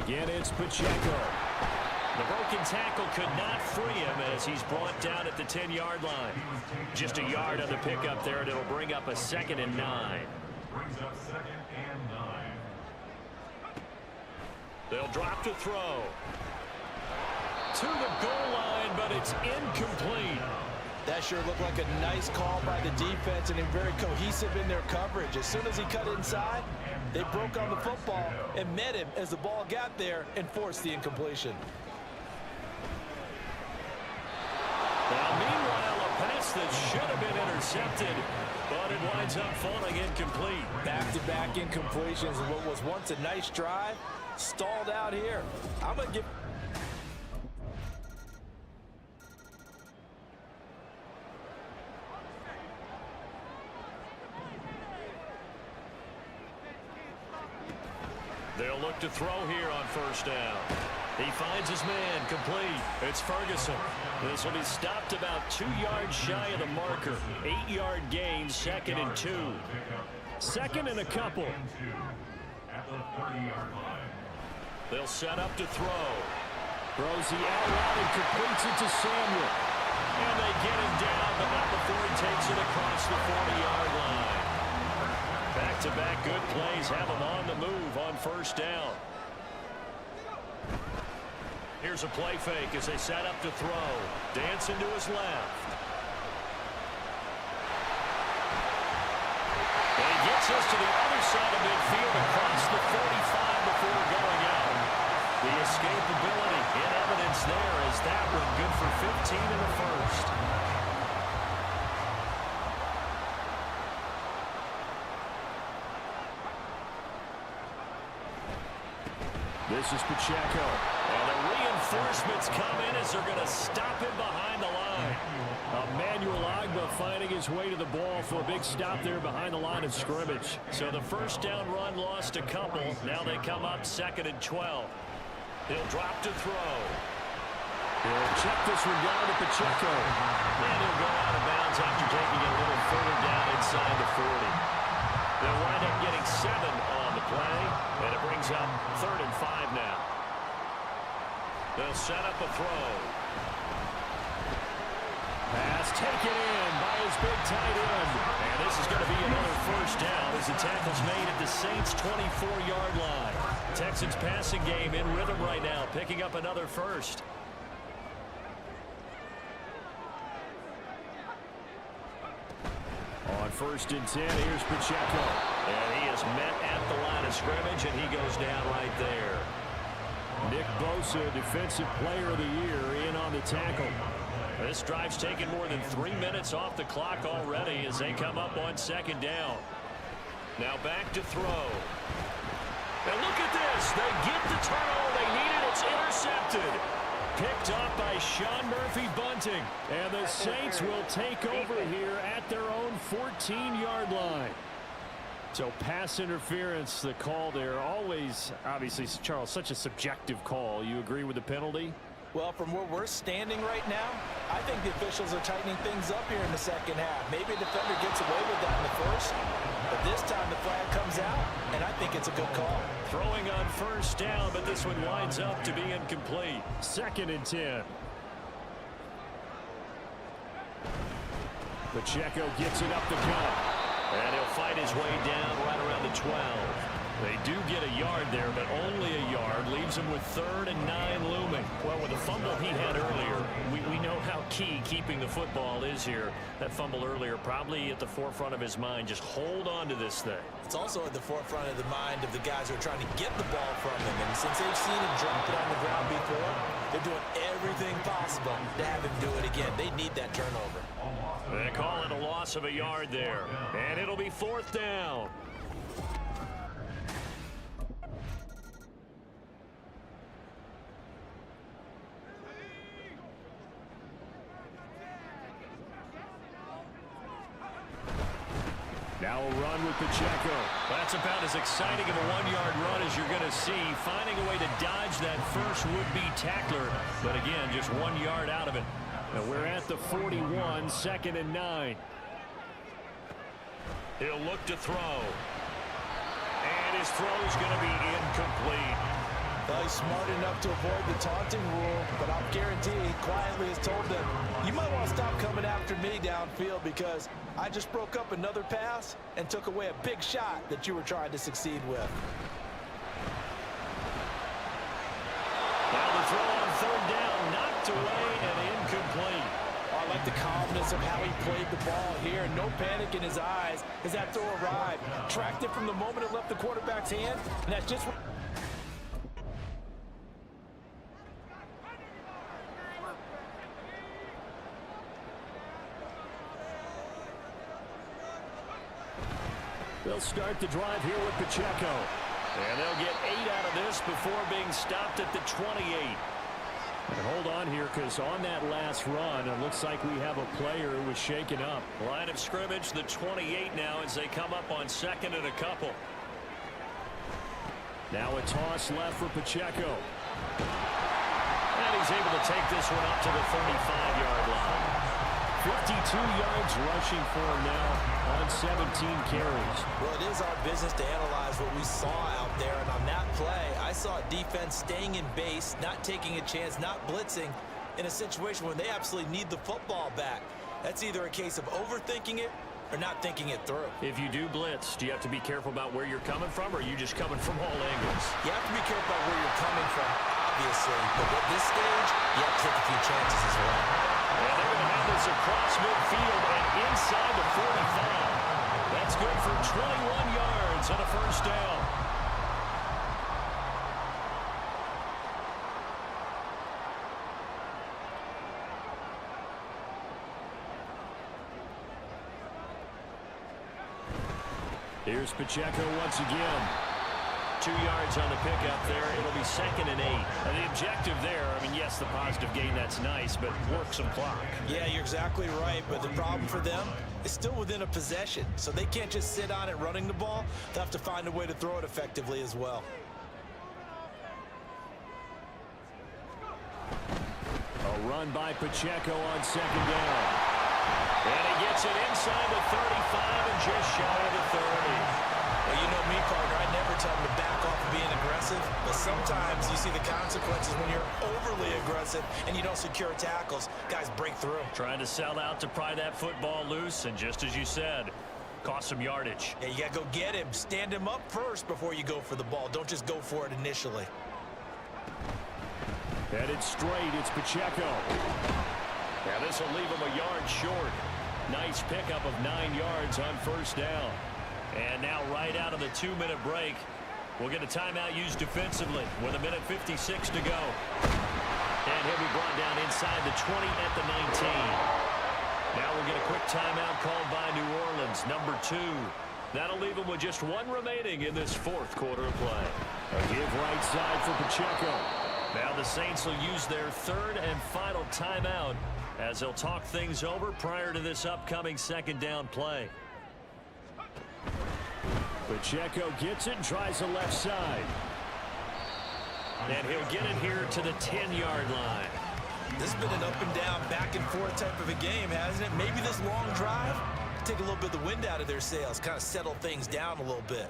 Again, it's Pacheco. The broken tackle could not free him as he's brought down at the 10-yard line. Just a yard on the pickup there, and it'll bring up a 2nd and 9. Brings up 2nd and 9. They'll drop to throw. To the goal line, but it's incomplete. That sure looked like a nice call by the defense, and very cohesive in their coverage. As soon as he cut inside, they broke on the football and met him as the ball got there and forced the incompletion. Now, meanwhile, a pass that should have been intercepted, but it winds up falling incomplete. Back-to-back incompletions and what was once a nice drive stalled out here. I'm going to give... They'll look to throw here on 1st down. He finds his man, complete. It's Ferguson. This will be stopped about 2 yards shy of the marker. 8-yard gain, 2nd and 2. 2nd and a couple. At the 30-yard line. They'll set up to throw. Throws the out route and completes it to Samuel. And they get him down, but not before he takes it across the 40-yard line. Back-to-back good plays have him on the move on 1st down. Here's a play fake as they set up to throw. Dancing to his left. And he gets us to the other side of midfield across the 45 before going out. The escapability in evidence there as that one good for 15 in the 1st. This is Pacheco. And the reinforcements come in as they're going to stop him behind the line. Emmanuel Agba finding his way to the ball for a big stop there behind the line of scrimmage. So the 1st down run lost a couple. Now they come up 2nd and 12. He'll drop to throw. He'll check this one down to Pacheco. And he'll go out of bounds after taking it a little further down inside the 40. They'll wind up getting 7 on the play, and it brings up 3rd and 5 now. They'll set up a throw. Pass taken in by his big tight end. And this is going to be another 1st down as the tackle's made at the Saints' 24-yard line. Texans passing game in rhythm right now, picking up another 1st. On 1st and 10, here's Pacheco. And he is met at the line of scrimmage, and he goes down right there. Nick Bosa, Defensive Player of the Year, in on the tackle. This drive's taken more than 3 minutes off the clock already as they come up on 2nd down. Now back to throw. And look at this. They get the turnover they needed. It's intercepted. Picked up by Sean Murphy-Bunting. And the Saints will take over here at their own 14-yard line. So pass interference, the call there. Always, obviously, Charles, such a subjective call. You agree with the penalty? Well, from where we're standing right now, I think the officials are tightening things up here in the 2nd half. Maybe a defender gets away with that in the 1st, but this time the flag comes out, and I think it's a good call. Throwing on 1st down, but this one winds up to be incomplete. 2nd and 10. Pacheco gets it up the gut. And he'll fight his way down right around the 12. They do get a yard there, but only a yard. Leaves him with 3rd and 9 looming. Well, with the fumble he had earlier, we know how key keeping the football is here. That fumble earlier probably at the forefront of his mind. Just hold on to this thing. It's also at the forefront of the mind of the guys who are trying to get the ball from him. And since they've seen him drop it on the ground before, they're doing everything possible to have him do it again. They need that turnover. They call it a loss of a yard there. And it'll be 4th down. Now a run with Pacheco. That's about as exciting of a 1-yard run as you're going to see. Finding a way to dodge that first would-be tackler. But again, just 1 yard out of it. And we're at the 41, 2nd and 9. He'll look to throw. And his throw's going to be incomplete. Well, he's smart enough to avoid the taunting rule, but I'll guarantee he quietly has told them, you might want to stop coming after me downfield because I just broke up another pass and took away a big shot that you were trying to succeed with. Now the throw on 3rd down, knocked away and incomplete. I like the calmness of how he played the ball here. No panic in his eyes as that throw arrived. Tracked it from the moment it left the quarterback's hand, and that's just what... They'll start the drive here with Pacheco. And they'll get 8 out of this before being stopped at the 28. And hold on here, because on that last run, it looks like we have a player who was shaken up. Line of scrimmage, the 28 now as they come up on 2nd and a couple. Now a toss left for Pacheco. And he's able to take this one up to the 35-yard line. 52 yards rushing for him now on 17 carries. Well, it is our business to analyze what we saw out there. And on that play, I saw a defense staying in base, not taking a chance, not blitzing in a situation where they absolutely need the football back. That's either a case of overthinking it or not thinking it through. If you do blitz, do you have to be careful about where you're coming from, or are you just coming from all angles? You have to be careful about where you're coming from, obviously. But at this stage, you have to take a few chances as well. And they're going to have this across midfield and inside the 45. That's good for 21 yards and a 1st down. Here's Pacheco once again. 2 yards on the pickup there. It'll be 2nd and 8. And the objective there, I mean, yes, the positive gain, that's nice, but work some clock. Yeah, you're exactly right. But the problem for them is still within a possession. So they can't just sit on it running the ball. They'll have to find a way to throw it effectively as well. A run by Pacheco on 2nd down. And he gets it inside the 35 and just shy of the 30. Well, you know me, partner. I never tell them to back off of being aggressive, but sometimes you see the consequences when you're overly aggressive and you don't secure tackles. Guys break through. Trying to sell out to pry that football loose, and just as you said, cost some yardage. Yeah, you got to go get him. Stand him up first before you go for the ball. Don't just go for it initially. Headed straight, it's Pacheco. Now this will leave him a yard short. Nice pickup of 9 yards on 1st down. And now right out of the 2-minute break, we'll get a timeout used defensively with 1:56 to go. And he'll be brought down inside the 20 at the 19. Now we'll get a quick timeout called by New Orleans, number 2. That'll leave him with just 1 remaining in this 4th quarter of play. A give right side for Pacheco. Now the Saints will use their 3rd and final timeout as they'll talk things over prior to this upcoming 2nd down play. Pacheco gets it and tries the left side. And he'll get it here to the 10-yard line. This has been an up and down, back and forth type of a game, hasn't it? Maybe this long drive, take a little bit of the wind out of their sails, kind of settle things down a little bit.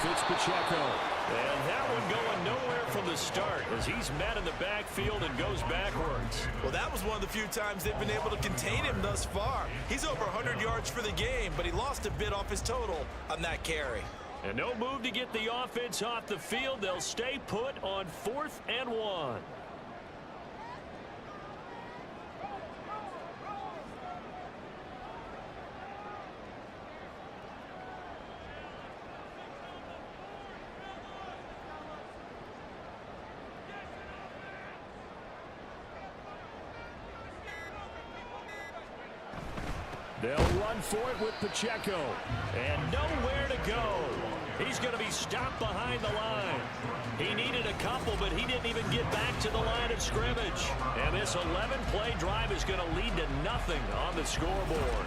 It's Pacheco. And that one going nowhere from the start as he's met in the backfield and goes backwards. Well, that was one of the few times they've been able to contain him thus far. He's over 100 yards for the game, but he lost a bit off his total on that carry. And no move to get the offense off the field. They'll stay put on 4th and 1. They'll run for it with Pacheco. And nowhere to go. He's going to be stopped behind the line. He needed a couple, but he didn't even get back to the line of scrimmage. And this 11-play drive is going to lead to nothing on the scoreboard.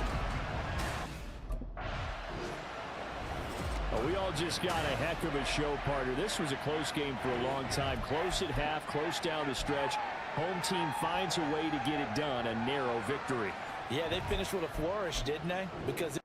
We all just got a heck of a show, partner. This was a close game for a long time. Close at half, close down the stretch. Home team finds a way to get it done. A narrow victory. Yeah, they finished with a flourish, didn't they? Because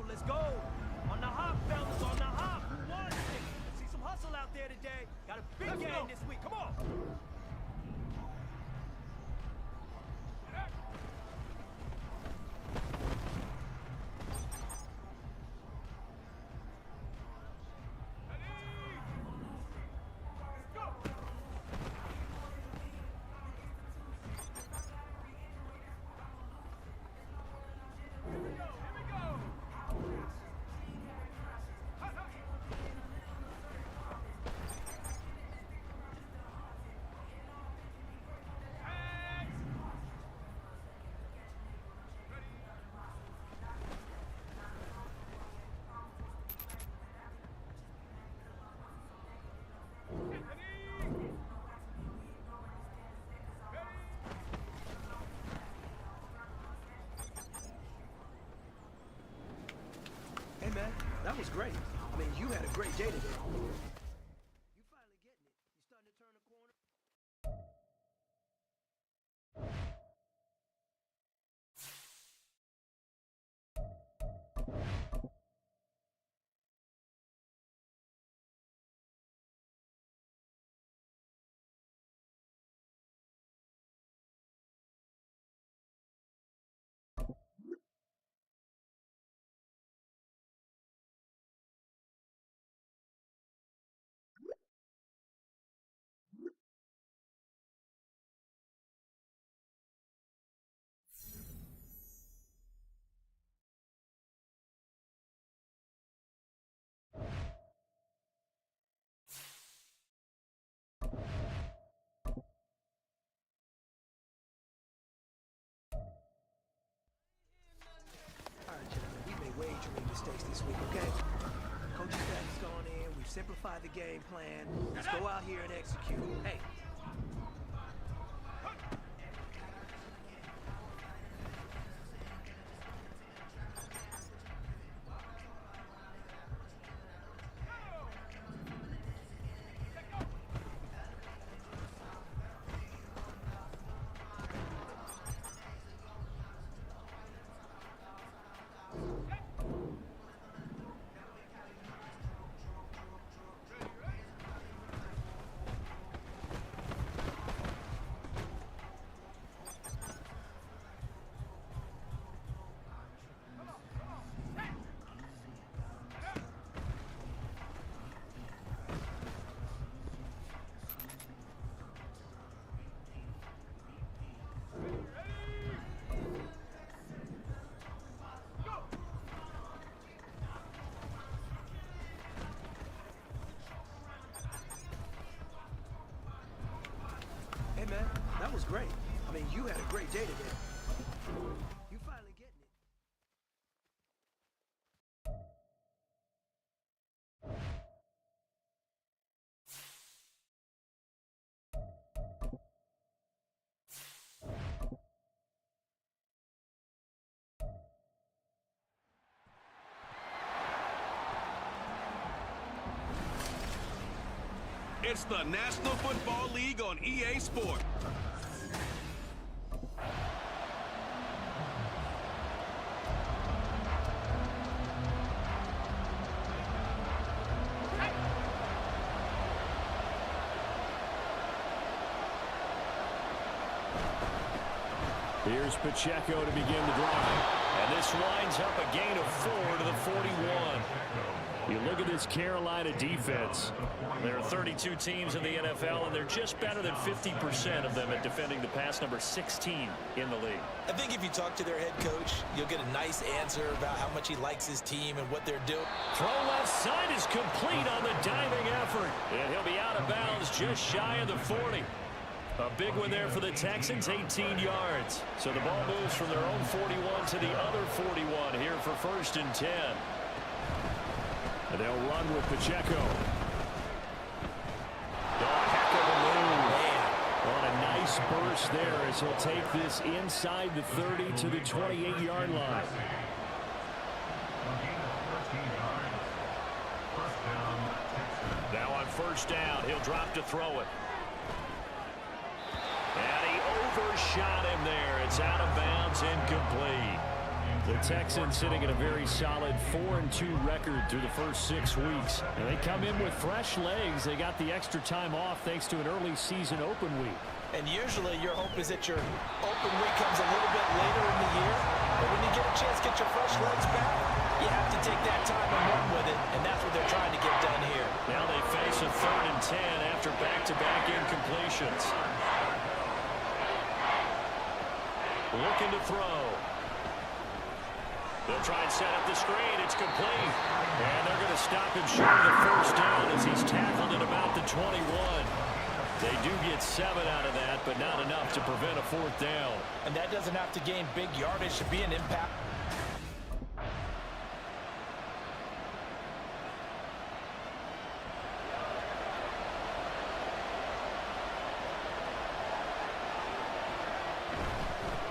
Let's go. On the hop, fellas, on the hop. Who wants it? See some hustle out there today. Got a big game this week. Come on. Hey, man, that was great. I mean, you had a great day today. You finally getting it. You starting to turn the corner? All right, gentlemen, we've made way too many mistakes this week, okay? Coaching staff has gone in. We've simplified the game plan. Let's go out here and execute. Hey. you had a great day today. You finally getting it. It's the National Football League on EA Sport. Here's Pacheco to begin the drive. And this winds up a gain of 4 to the 41. You look at this Carolina defense. There are 32 teams in the NFL, and they're just better than 50% of them at defending the pass, number 16 in the league. I think if you talk to their head coach, you'll get a nice answer about how much he likes his team and what they're doing. Throw left side is complete on the diving effort. And he'll be out of bounds just shy of the 40. A big one there for the Texans, 18 yards. So the ball moves from their own 41 to the other 41 here for 1st and 10. And they'll run with Pacheco. Oh, heck of a move. On a nice burst there as he'll take this inside the 30 to the 28-yard line. Now on 1st down, he'll drop to throw it. And he overshot him there. It's out of bounds, incomplete. The Texans sitting at a very solid 4-2 record through the first 6 weeks. And they come in with fresh legs. They got the extra time off thanks to an early season open week. And usually your hope is that your open week comes a little bit later in the year. But when you get a chance to get your fresh legs back, you have to take that time and run with it. And that's what they're trying to get done here. Now they face a 3rd and 10 after back-to-back incompletions. Looking to throw. They'll try and set up the screen. It's complete. And they're going to stop him short of the 1st down as he's tackled at about the 21. They do get 7 out of that, but not enough to prevent a 4th down. And that doesn't have to gain big yardage to be an impact.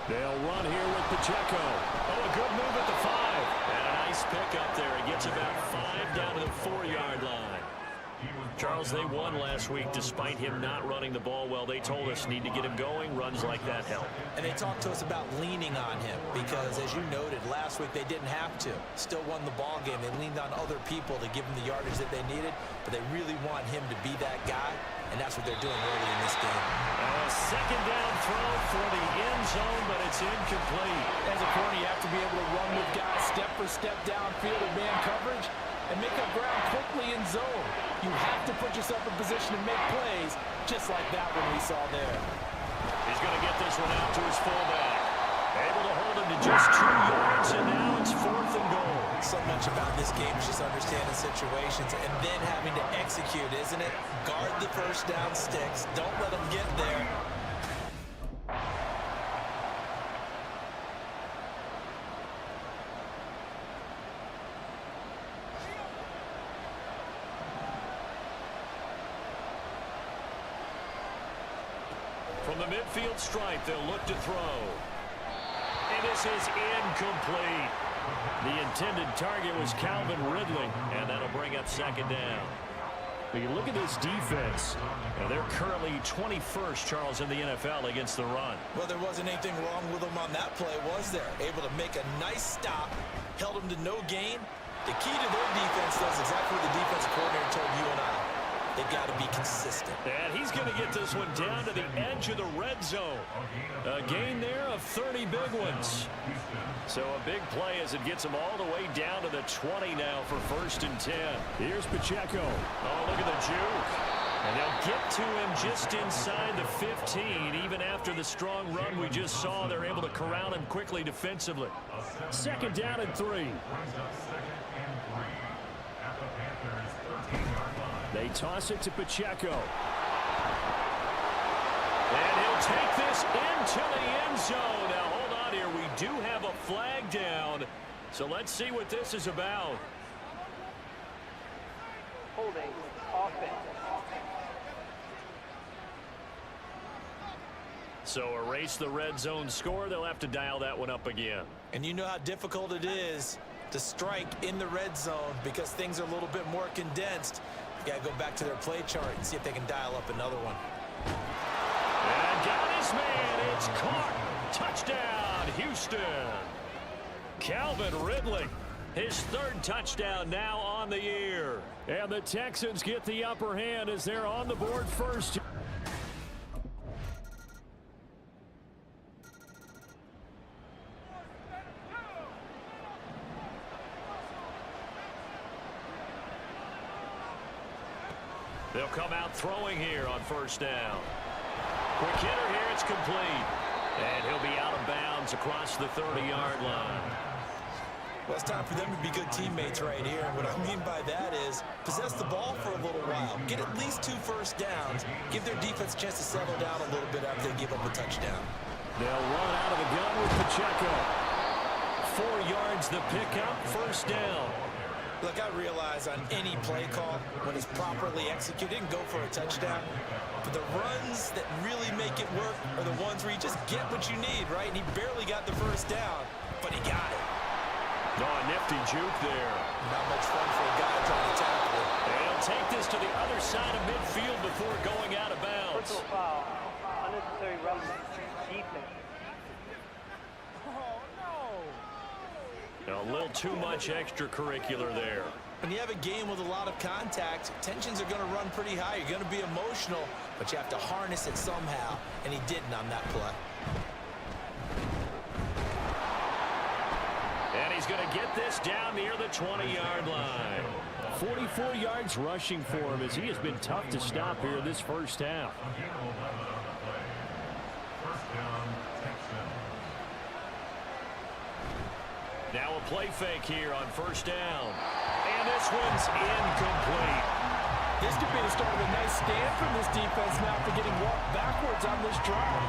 They'll run here with Pacheco. Oh, a good move at the 5. And a nice pick up there. It gets about 5 down to the 4-yard line. Charles, they won last week despite him not running the ball well. They told us need to get him going. Runs like that help. And they talked to us about leaning on him because, as you noted, last week they didn't have to. Still won the ball game. They leaned on other people to give them the yardage that they needed, but they really want him to be that guy, and that's what they're doing early in this game. A 2nd down throw for the end zone, but it's incomplete. As a corner, you have to be able to run with guys step for step downfield in man coverage and make up ground quickly in zone. You have to put yourself in position to make plays, just like that one we saw there. He's going to get this one out to his fullback. Able to hold him to just 2 yards, and now it's 4th and goal. So much about this game is just understanding situations and then having to execute, isn't it? Guard the 1st down sticks. Don't let them get there. From the midfield stripe, they'll look to throw. And this is incomplete. The intended target was Calvin Ridley, and that'll bring up 2nd down. But you look at this defense, and they're currently 21st, Charles, in the NFL against the run. Well, there wasn't anything wrong with them on that play, was there? Able to make a nice stop, held them to no gain. The key to their defense, though, is exactly what the defensive coordinator told you and I. They've got to be consistent. And he's going to get this one down to the edge of the red zone. A gain there of 30 big ones. So a big play as it gets him all the way down to the 20 now for 1st and 10. Here's Pacheco. Oh, look at the juke. And they'll get to him just inside the 15. Even after the strong run we just saw, they're able to corral him quickly defensively. 2nd down and 3. They toss it to Pacheco. And he'll take this into the end zone. Now, hold on here. We do have a flag down. So let's see what this is about. Holding offense. So erase the red zone score. They'll have to dial that one up again. And you know how difficult it is to strike in the red zone because things are a little bit more condensed. You got to go back to their play chart and see if they can dial up another one. And got his man. It's caught. Touchdown, Houston. Calvin Ridley, his third touchdown now on the year. And the Texans get the upper hand as they're on the board first. They'll come out throwing here on first down. Quick hitter here, it's complete. And he'll be out of bounds across the 30-yard line. Well, it's time for them to be good teammates right here. And what I mean by that is possess the ball for a little while. Get at least 2 first downs. Give their defense a chance to settle down a little bit after they give up a touchdown. They'll run out of the gun with Pacheco. 4 yards the pickup, first down. Look, I realize on any play call, when it's properly executed, and go for a touchdown. But the runs that really make it work are the ones where you just get what you need, right? And he barely got the first down, but he got it. Oh, a nifty juke there. Not much fun for a guy trying to tackle it. And he'll take this to the other side of midfield before going out of bounds. Personal foul. Unnecessary roughness. Defense. A little too much extracurricular there. When you have a game with a lot of contact, tensions are going to run pretty high. You're going to be emotional, but you have to harness it somehow, and he didn't on that play. And he's going to get this down near the 20-yard line. 44 yards rushing for him as he has been tough to stop here this first half. Now a play fake here on first down. And this one's incomplete. This could be the start of a nice stand from this defense now after getting walked backwards on this drive.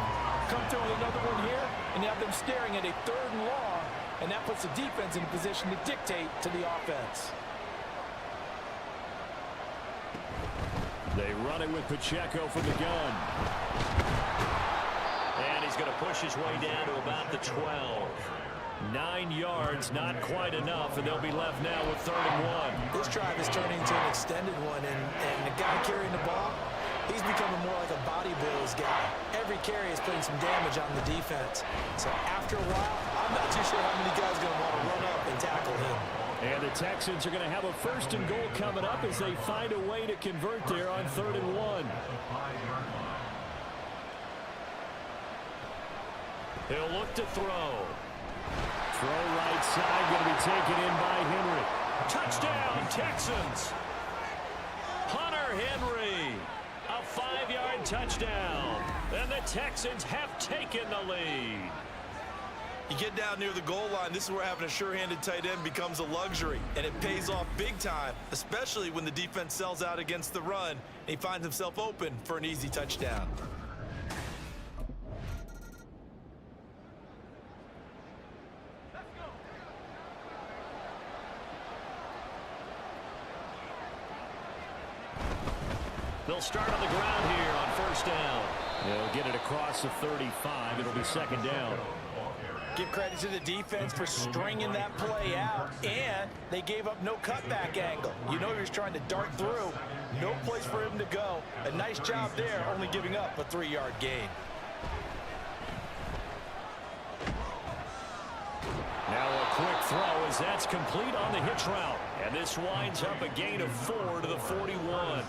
Come through with another one here, and you have them staring at a 3rd and long, and that puts the defense in a position to dictate to the offense. They run it with Pacheco from the gun. And he's going to push his way down to about the 12. 9 yards, not quite enough, and they'll be left now with 3rd and 1. This drive is turning into an extended one, and the guy carrying the ball, he's becoming more like a body blows guy. Every carry is putting some damage on the defense. So after a while, I'm not too sure how many guys are going to want to run up and tackle him. And the Texans are going to have a 1st and goal coming up as they find a way to convert there on 3rd and 1. He'll look to throw. Throw right side, going to be taken in by Henry. Touchdown, Texans. Hunter Henry, a 5-yard touchdown. And the Texans have taken the lead. You get down near the goal line, this is where having a sure-handed tight end becomes a luxury, and it pays off big time, especially when the defense sells out against the run, and he finds himself open for an easy touchdown. They'll start on the ground here on first down. They'll get it across the 35. It'll be 2nd down. Give credit to the defense for stringing that play out, and they gave up no cutback angle. You know he was trying to dart through. No place for him to go. A nice job there, only giving up a 3-yard gain. Now a quick throw as that's complete on the hitch route. And this winds up a gain of 4 to the 41.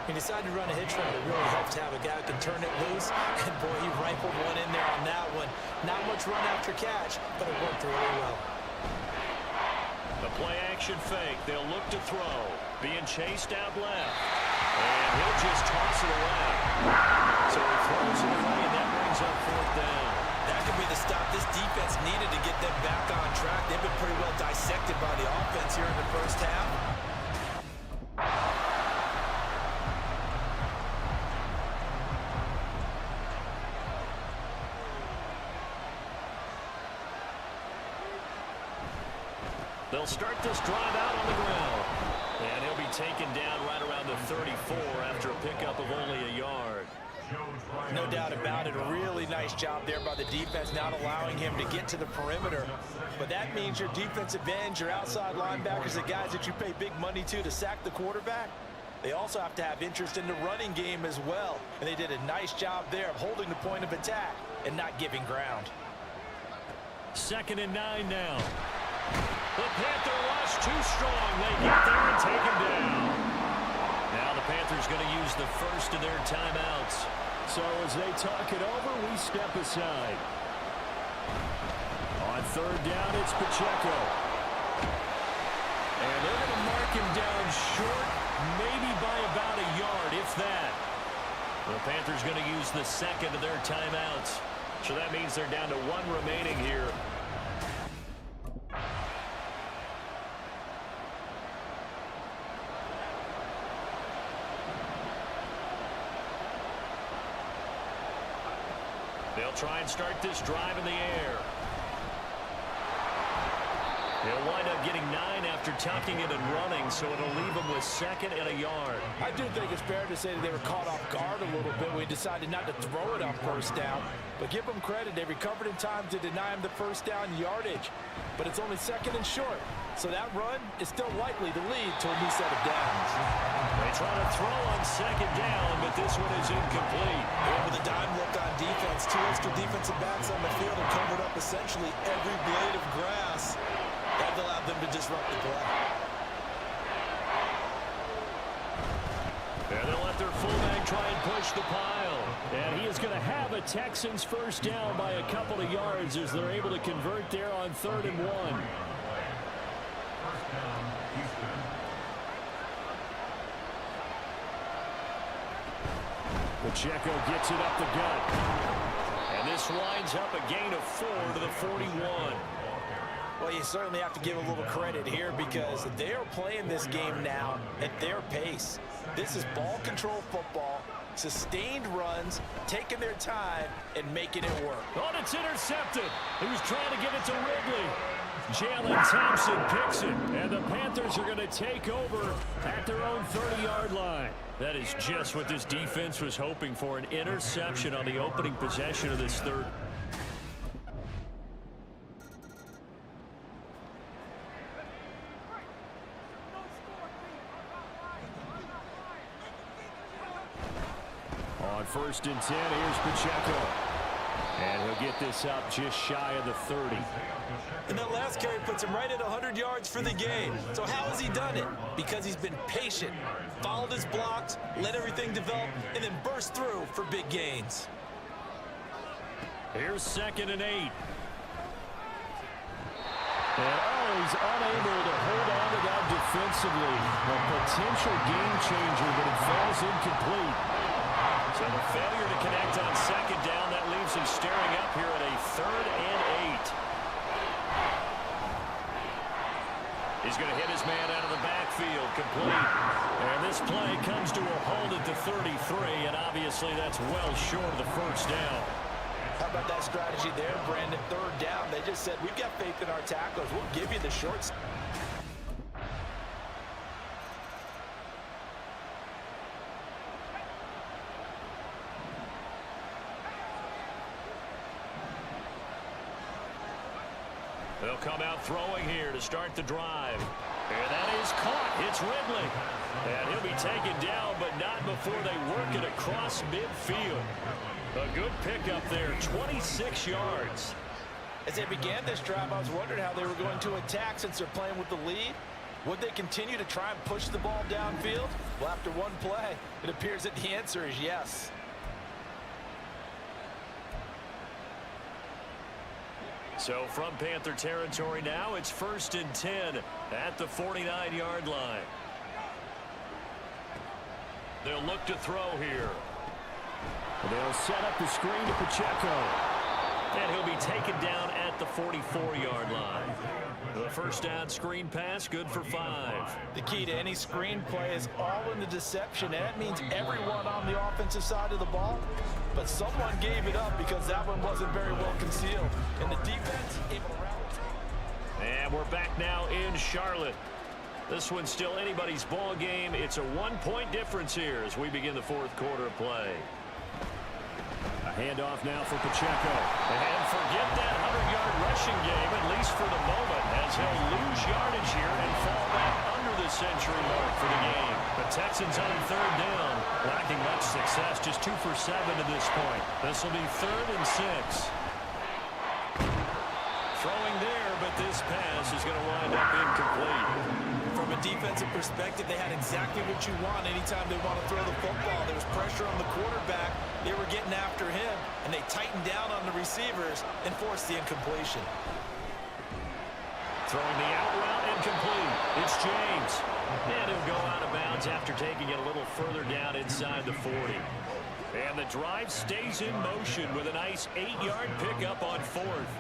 He decided to run a hitch route. It really helps to have a guy who can turn it loose. And boy, he rifled one in there on that one. Not much run after catch, but it worked really well. The play action fake. They'll look to throw. Being chased out left. And he'll just toss it away. So he throws it away, and that brings up 4th down. That could be the stop this defense needed to get them back on track. They've been pretty well dissected by the offense here in the first half. They'll start this drive out on the ground. And he'll be taken down right around the 34 after a pickup of only a yard. No doubt about it. A really nice job there by the defense, not allowing him to get to the perimeter. But that means your defensive ends, your outside linebackers, the guys that you pay big money to sack the quarterback, they also have to have interest in the running game as well. And they did a nice job there of holding the point of attack and not giving ground. 2nd and 9 now. The Panther rush too strong. They get there and take him down. Now the Panthers going to use the first of their timeouts. So as they talk it over, we step aside. On 3rd down, it's Pacheco. And they're going to mark him down short, maybe by about a yard, if that. The Panthers going to use the 2nd of their timeouts. So that means they're down to 1 remaining here. They'll try and start this drive in the air. They'll wind up getting 9 after tucking it and running, so it'll leave them with 2nd and a yard. I do think it's fair to say that they were caught off guard a little bit when we decided not to throw it on 1st down. But give them credit, they recovered in time to deny him the 1st down yardage. But it's only 2nd and short, so that run is still likely to lead to a new set of downs. They try to throw on 2nd down, but this one is incomplete. And with a dime look on defense, 2 extra defensive backs on the field and covered up essentially every blade of grass. That allowed them to disrupt the play. And they'll let their fullback try and push the pile. And he is going to have a Texans 1st down by a couple of yards as they're able to convert there on 3rd and 1. 1st down, Houston. Pacheco gets it up the gut. And this winds up a gain of 4 to the 41. Well, you certainly have to give a little credit here because they are playing this game now at their pace. This is ball control football, sustained runs, taking their time, and making it work. Oh, it's intercepted. He was trying to get it to Ridley. Jalen Thompson picks it, and the Panthers are going to take over at their own 30-yard line. That is just what this defense was hoping for, an interception on the opening possession of this 3rd. On 1st and 10, here's Pacheco. And he'll get this up just shy of the 30. And that last carry puts him right at 100 yards for the game. So how has he done it? Because he's been patient, followed his blocks, let everything develop, and then burst through for big gains. Here's 2nd and 8. And he's unable to hold on to that defensively. A potential game changer, but it falls incomplete. So the failure to connect on 2nd down, that leaves him staring up here at a 3rd and 8. He's going to hit his man out of the backfield, complete. And this play comes to a halt at the 33, and obviously that's well short of the 1st down. How about that strategy there, Brandon? 3rd down, they just said, we've got faith in our tacklers. We'll give you the shorts. They'll come out throwing here to start the drive. And that is caught. It's Ridley. And he'll be taken down, but not before they work it across midfield. A good pickup there, 26 yards. As they began this drive, I was wondering how they were going to attack since they're playing with the lead. Would they continue to try and push the ball downfield? Well, after one play, it appears that the answer is yes. So from Panther territory now, it's 1st and 10 at the 49-yard line. They'll look to throw here. They'll set up the screen to Pacheco. And he'll be taken down at the 44-yard line. The 1st down screen pass, good for 5. The key to any screen play is all in the deception. And that means everyone on the offensive side of the ball. But someone gave it up because that one wasn't very well concealed. And the defense able to rally. And we're back now in Charlotte. This one's still anybody's ball game. It's a 1-point difference here as we begin the fourth quarter of play. A handoff now for Pacheco. And forget that 100-yard rushing game, at least for the moment, as he'll lose yardage here and fall back under the century mark for the game. The Texans on third down, lacking much success, just 2 for 7 to this point. This will be 3rd and 6. Throwing there, but this pass is going to wind up incomplete. From a defensive perspective, they had exactly what you want anytime they want to throw the football. There was pressure on the quarterback. They were getting after him, and they tightened down on the receivers and forced the incompletion. Throwing the out route incomplete. It's James. And he'll go out of bounds after taking it a little further down inside the 40. And the drive stays in motion with a nice 8-yard pickup on 4th.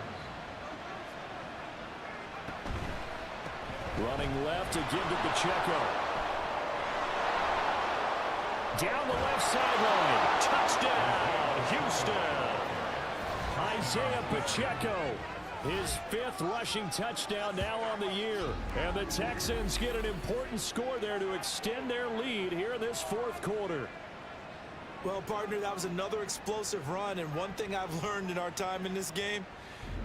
Running left to give to Pacheco. Down the left sideline. Touchdown, Houston. Isaiah Pacheco. His 5th rushing touchdown now on the year. And the Texans get an important score there to extend their lead here in this fourth quarter. Well, partner, that was another explosive run. And one thing I've learned in our time in this game,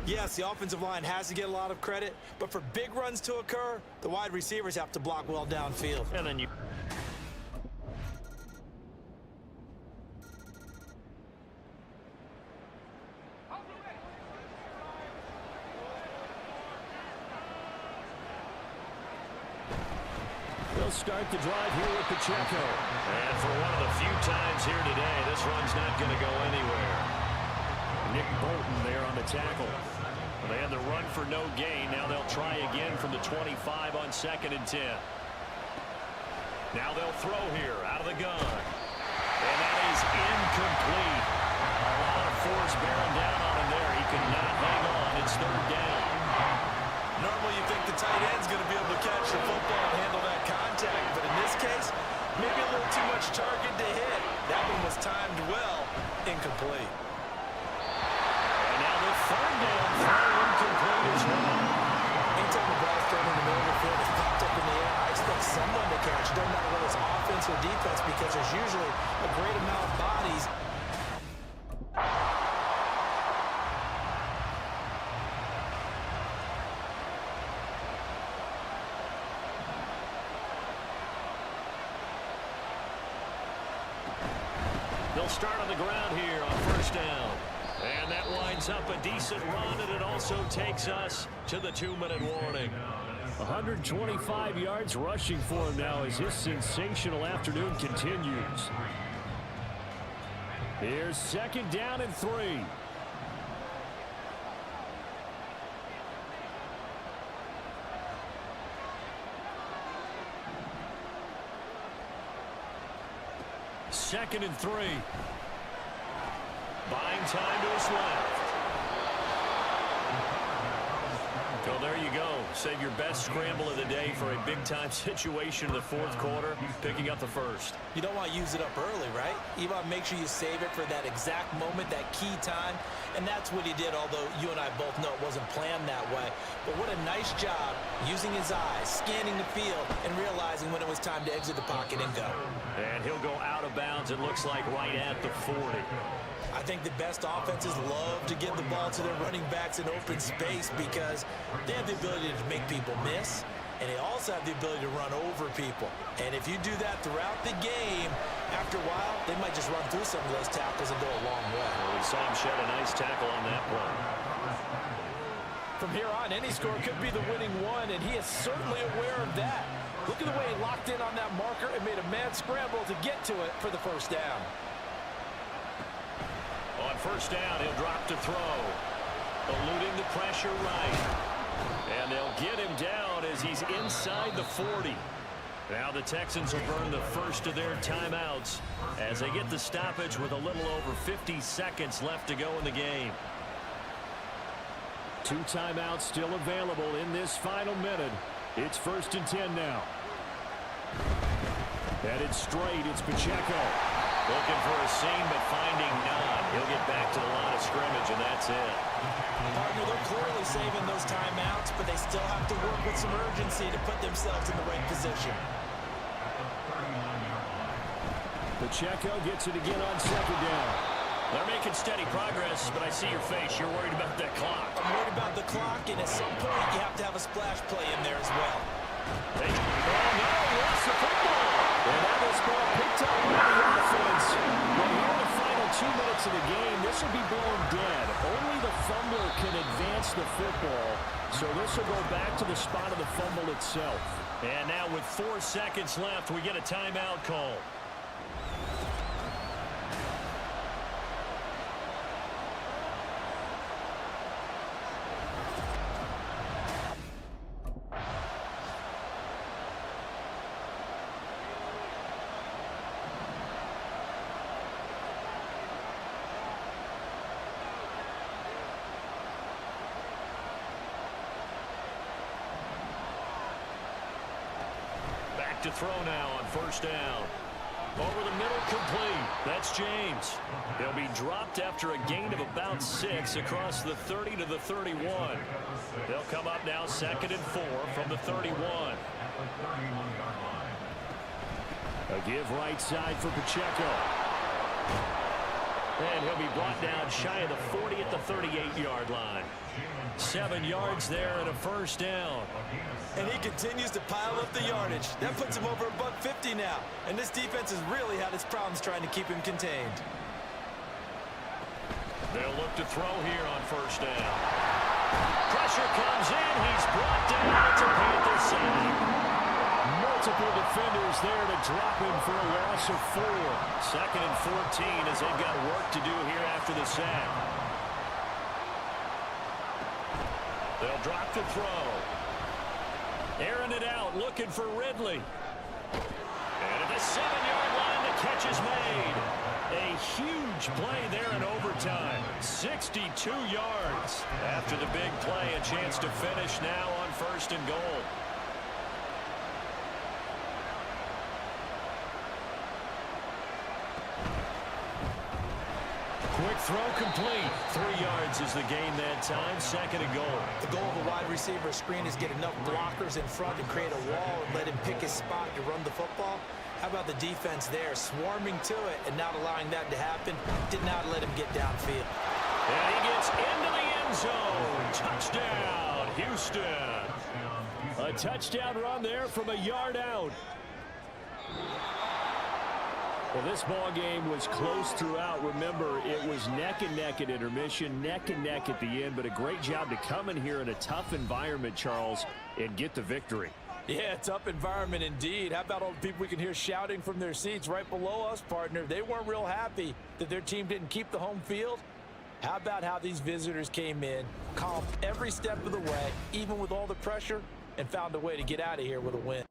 yes, the offensive line has to get a lot of credit, but for big runs to occur, the wide receivers have to block well downfield. And then you... They'll start the drive here with Pacheco. And for one of the few times here today, this run's not going to go anywhere. Nick Bolton there on the tackle. They had the run for no gain. Now they'll try again from the 25 on 2nd and 10. Now they'll throw here out of the gun. And that is incomplete. A lot of force bearing down on him there. He could not hang on. It's 3rd down. Normally you think the tight end's going to be able to catch the football and handle that contact, but in this case, maybe a little too much target to hit. That one was timed well. Incomplete. And now the 3rd down throw incomplete as well. Anytime the ball's thrown in the middle of the field, it's popped up in the air, I expect someone to catch. It doesn't matter whether it's offense or defense because there's usually a great amount of bodies. They'll start on the ground here on 1st down. And that winds up a decent run, and it also takes us to the 2-minute warning. 125 yards rushing for him now as his sensational afternoon continues. Here's 2nd down and 3. Second and 3. Buying time to his left. So there you go. Save your best scramble of the day for a big-time situation in the fourth quarter, picking up the 1st. You don't want to use it up early, right? You want to make sure you save it for that exact moment, that key time. And that's what he did, although you and I both know it wasn't planned that way. But what a nice job using his eyes, scanning the field, and realizing when it was time to exit the pocket and go. And he'll go out of bounds, it looks like, right at the 40. I think the best offenses love to give the ball to their running backs in open space because they have the ability to make people miss, and they also have the ability to run over people. And if you do that throughout the game, after a while, they might just run through some of those tackles and go a long way. Well, we saw him shed a nice tackle on that play. From here on, any score could be the winning one, and he is certainly aware of that. Look at the way he locked in on that marker and made a mad scramble to get to it for the 1st down. On 1st down, he'll drop to throw. Eluding the pressure right. And they'll get him down as he's inside the 40. Now the Texans will burn the first of their timeouts as they get the stoppage with a little over 50 seconds left to go in the game. 2 timeouts still available in this final minute. It's 1st and 10 now. Headed straight, it's Pacheco. Looking for a seam, but finding none. He'll get back to the line of scrimmage, and that's it. Partner, they're clearly saving those timeouts, but they still have to work with some urgency to put themselves in the right position. Pacheco gets it again on second down. They're making steady progress, but I see your face. You're worried about that clock. I'm worried about the clock, and at some point, you have to have a splash play in there as well. Oh, no, lost the football. And that is ball picked up by the offense. Well, here in the final 2 minutes of the game, this will be blown dead. Only the fumbler can advance the football, so this will go back to the spot of the fumble itself. And now with 4 seconds left, we get a timeout call. To throw now on first down. Over the middle, complete. That's James. He'll be dropped after a gain of about 6 across the 30 to the 31. They'll come up now 2nd and 4 from the 31. A give right side for Pacheco. And he'll be brought down shy of the 40 at the 38-yard line. 7 yards there and a first down. And he continues to pile up the yardage. That puts him over $150 now. And this defense has really had its problems trying to keep him contained. They'll look to throw here on first down. Pressure comes in. He's brought down. It's a Panther sack. Multiple defenders there to drop him for a loss of 4. 2nd and 14 as they've got work to do here after the sack. They'll drop to throw. Airing it out, looking for Ridley. And at the 7-yard line, the catch is made. A huge play there in overtime. 62 yards. After the big play, a chance to finish now on 1st and goal. Quick throw complete. 3 yards is the gain that time. 2nd and goal. The goal of a wide receiver screen is get enough blockers in front to create a wall and let him pick his spot to run the football. How about the defense there, swarming to it and not allowing that to happen? Did not let him get downfield. And he gets into the end zone. Touchdown, Houston. A touchdown run there from a yard out. Well, this ball game was close throughout. Remember, it was neck and neck at intermission, neck and neck at the end, but a great job to come in here in a tough environment, Charles, and get the victory. Yeah, tough environment indeed. How about all the people we can hear shouting from their seats right below us, partner? They weren't real happy that their team didn't keep the home field. How about how these visitors came in, calm every step of the way, even with all the pressure, and found a way to get out of here with a win.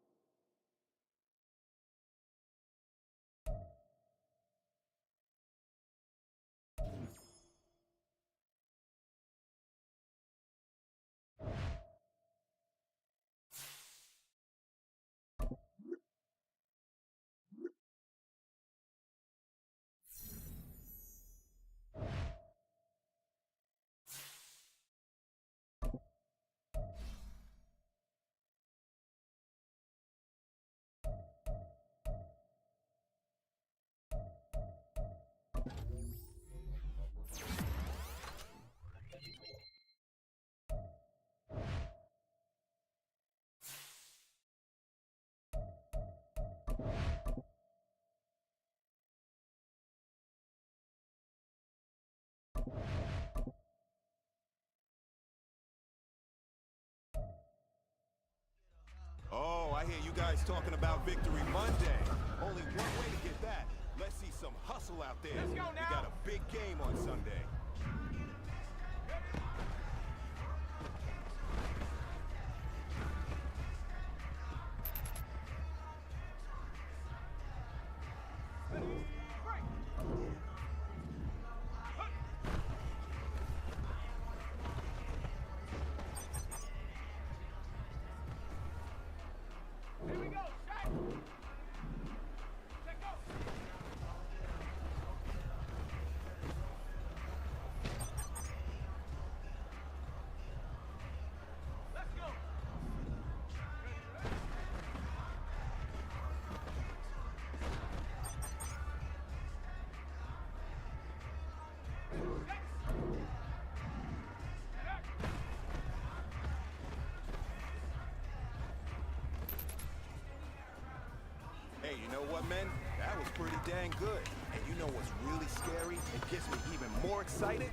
Oh, I hear you guys talking about Victory Monday. Only one way to get that. Let's see some hustle out there. Let's go now. We got a big game on Sunday. You know what, men? That was pretty dang good. And you know what's really scary? It gets me even more excited?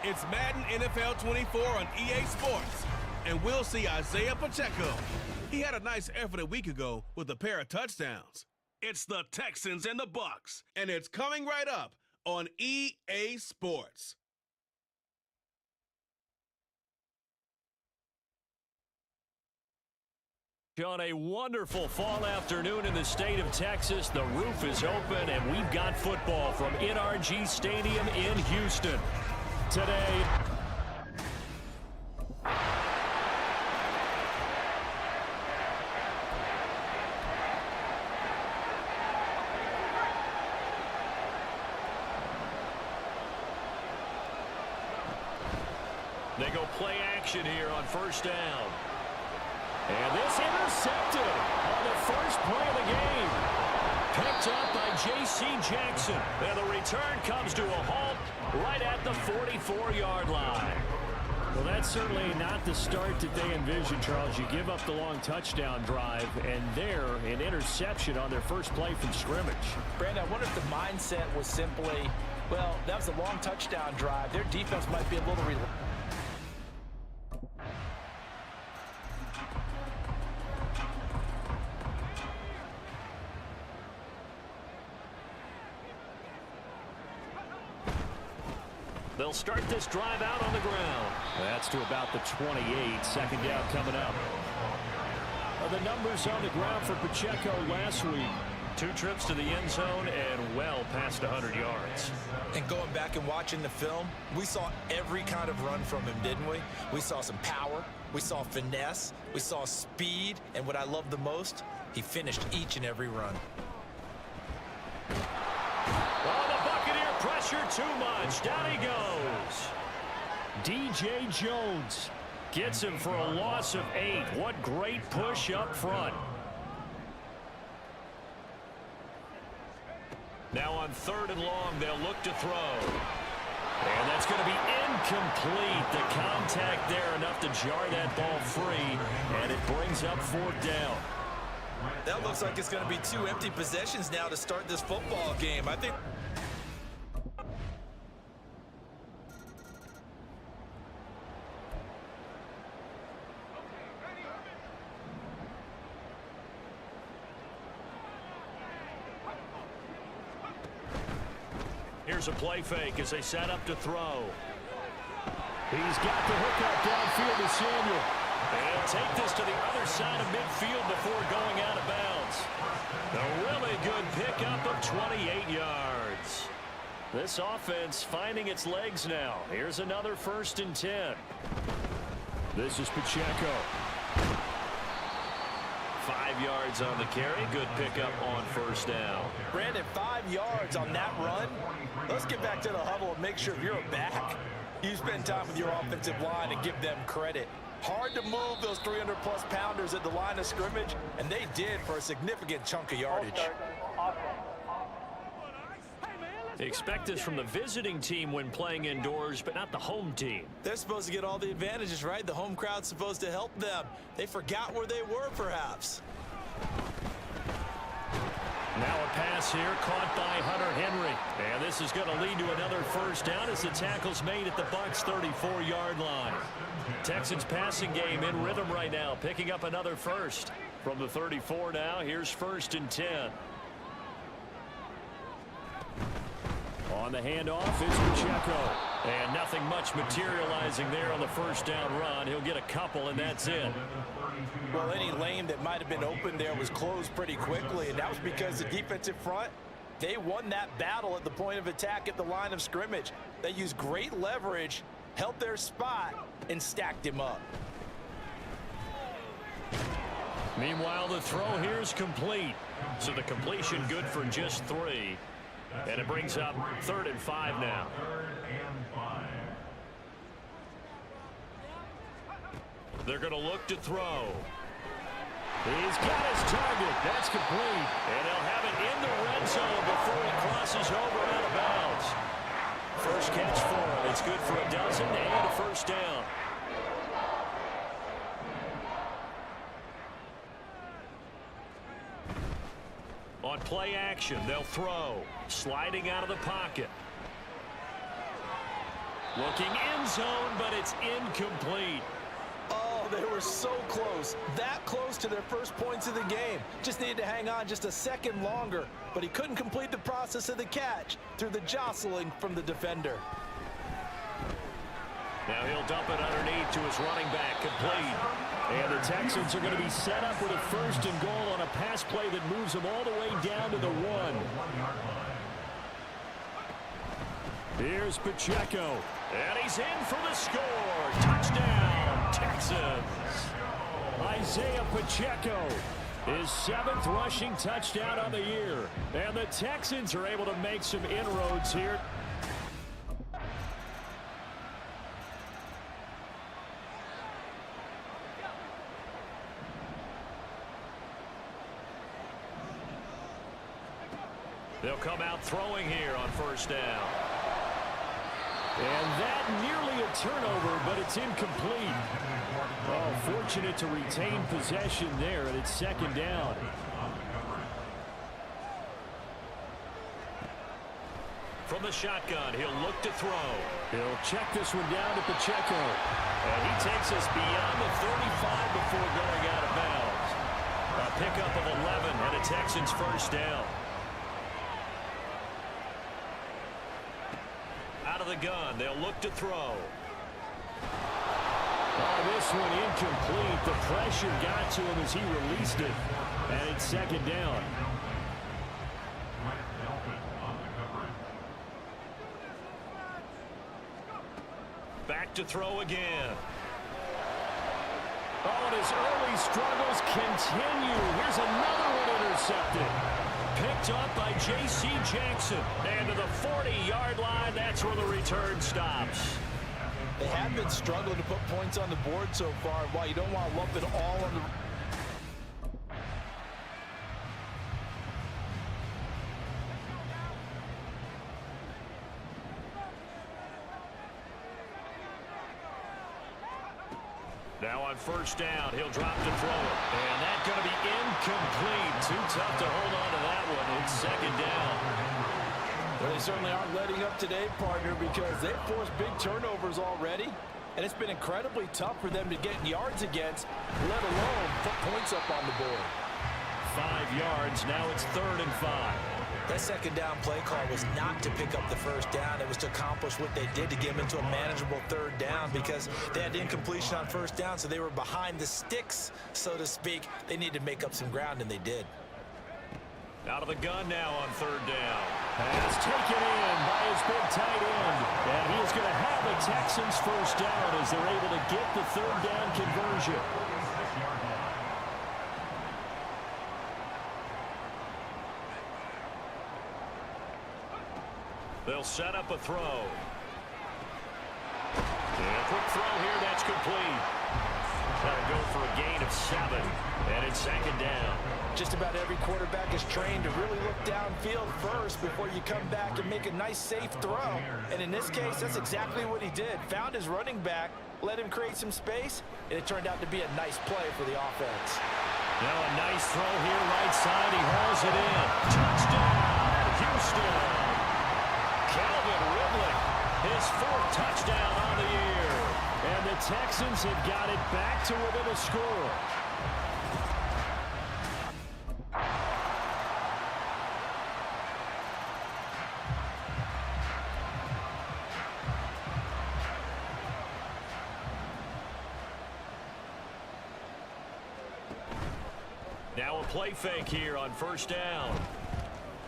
It's Madden NFL 24 on EA Sports, and we'll see Isaiah Pacheco. He had a nice effort a week ago with a pair of touchdowns. It's the Texans and the Bucs, and it's coming right up on EA Sports. On a wonderful fall afternoon in the state of Texas, the roof is open, and we've got football from NRG Stadium in Houston. Today, they go play action here on first down. And this intercepted on the first play of the game. Picked up by J.C. Jackson. And the return comes to a halt right at the 44-yard line. Well, that's certainly not the start that they envisioned, Charles. You give up the long touchdown drive, and there, an interception on their first play from scrimmage. Brandon, I wonder if the mindset was simply, well, that was a long touchdown drive. Their defense might be a little relaxed. They'll start this drive out on the ground. That's to about the 28. Second down coming up. The numbers on the ground for Pacheco last week. 2 trips to the end zone and well past 100 yards. And going back and watching the film, we saw every kind of run from him, didn't we? We saw some power, we saw finesse, we saw speed, and what I love the most, he finished each and every run. Pressure too much. Down he goes. DJ Jones gets him for a loss of 8. What great push up front. Now on 3rd and long, they'll look to throw. And that's going to be incomplete. The contact there enough to jar that ball free. And it brings up 4th down. That looks like it's going to be 2 empty possessions now to start this football game. I think... Here's a play fake as they set up to throw. He's got the hook up downfield to Samuel. And take this to the other side of midfield before going out of bounds. A really good pickup of 28 yards. This offense finding its legs now. Here's another 1st and 10. This is Pacheco. 5 yards on the carry. Good pickup on 1st down. Brandon, 5 yards on that run. Let's get back to the huddle and make sure if you're a back, you spend time with your offensive line and give them credit. Hard to move those 300-plus pounders at the line of scrimmage, and they did for a significant chunk of yardage. Expect this from the visiting team when playing indoors, but not the home team. They're supposed to get all the advantages, right? The home crowd's supposed to help them. They forgot where they were, perhaps. Now a pass here caught by Hunter Henry. And this is going to lead to another 1st down as the tackle's made at the Bucs' 34-yard line. Texans passing game in rhythm right now, picking up another 1st. From the 34 now, here's 1st and 10. On the handoff is Pacheco. And nothing much materializing there on the 1st down run. He'll get a couple, and that's it. Well, any lane that might have been open there was closed pretty quickly, and that was because the defensive front, they won that battle at the point of attack at the line of scrimmage. They used great leverage, held their spot, and stacked him up. Meanwhile, the throw here is complete. So the completion good for just 3. And it brings up 3rd and 5 now. They're going to look to throw. He's got his target. That's complete. And they'll have it in the red zone before he crosses over out of bounds. First catch for him. It's good for a dozen and a 1st down. On play action, they'll throw. Sliding out of the pocket. Looking end zone, but it's incomplete. Oh, they were so close. That close to their first points of the game. Just needed to hang on just a second longer, but he couldn't complete the process of the catch through the jostling from the defender. Now he'll dump it underneath to his running back, complete. And the Texans are going to be set up with a first and goal on a pass play that moves them all the way down to the 1. Here's Pacheco, and he's in for the score. Touchdown, Texans. Isaiah Pacheco, his 7th rushing touchdown on the year. And the Texans are able to make some inroads here. They'll come out throwing here on first down. And that nearly a turnover, but it's incomplete. Oh, fortunate to retain possession there, and it's second down. From the shotgun, he'll look to throw. He'll check this one down to Pacheco. And he takes us beyond the 35 before going out of bounds. A pickup of 11 and a Texans first down. Out of the gun, they'll look to throw. Oh, this one incomplete. The pressure got to him as he released it. And it's second down. Back to throw again. Oh, and his early struggles continue. Here's another one intercepted. Picked up by J.C. Jackson. And to the 40-yard line, that's where the return stops. They have been struggling to put points on the board so far. While you don't want to lump it all on the... Now on first down, he'll drop to throw it. And that's going to be incomplete. Too tough to hold on to that one. It's second down. Well, they certainly aren't letting up today, partner, because they've forced big turnovers already. And it's been incredibly tough for them to get yards against, let alone put points up on the board. 5 yards. Now it's 3rd and 5. That second down play call was not to pick up the first down. It was to accomplish what they did to get them into a manageable 3rd down because they had incompletion on first down, so they were behind the sticks, so to speak. They needed to make up some ground, and they did. Out of the gun now on 3rd down. Pass taken in by his big tight end. And he's going to have the Texans first down as they're able to get the 3rd down conversion. They'll set up a throw. And a quick throw here, that's complete. That'll go for a gain of 7. And it's second down. Just about every quarterback is trained to really look downfield first before you come back and make a nice, safe throw. And in this case, that's exactly what he did. Found his running back, let him create some space, and it turned out to be a nice play for the offense. Now a nice throw here, right side. He hauls it in. Touchdown, Houston. Calvin Ridley, his 4th touchdown on the year. And the Texans have got it back to within a score. Now a play fake here on first down.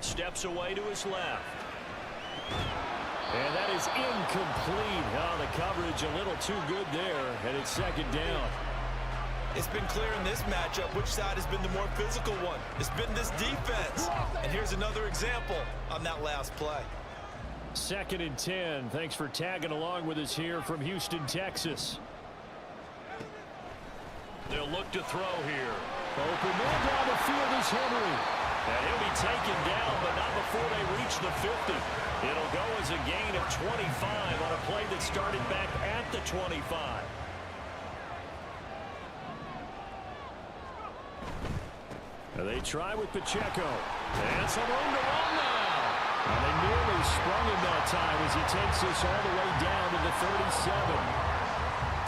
Steps away to his left. And that is incomplete. Oh, the coverage a little too good there, and it's second down. It's been clear in this matchup which side has been the more physical one. It's been this defense. And here's another example on that last play. 2nd and 10. Thanks for tagging along with us here from Houston, Texas. They'll look to throw here. Open man down the field is Henry. And he'll be taken down, but not before they reach the 50. It'll go as a gain of 25 on a play that started back at the 25. And they try with Pacheco. And some room to run now. And they nearly sprung him that time as he takes this all the way down to the 37.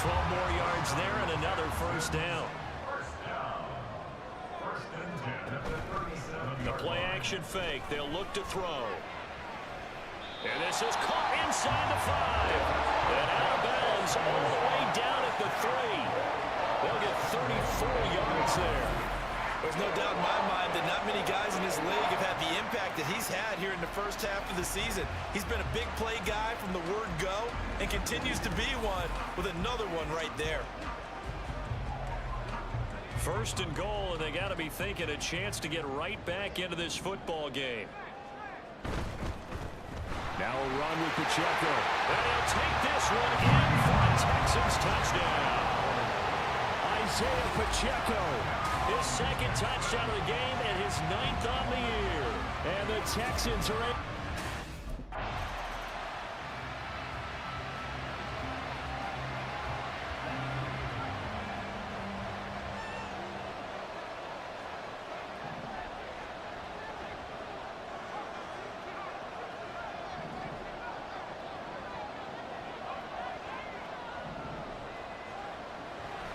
12 more yards there and another first down. First down. First and 10 at the 37. The play action fake. They'll look to throw. And this is caught inside the 5. And out of bounds all the way down at the 3. They'll get 34 yards there. There's no doubt in my mind that not many guys in this league have had the impact that he's had here in the first half of the season. He's been a big play guy from the word go and continues to be one with another one right there. First and goal, and they got to be thinking a chance to get right back into this football game. Now a run with Pacheco. And he'll take this one in for a Texans touchdown. Isaiah Pacheco, his second touchdown of the game and his 9th on the year. And the Texans are in.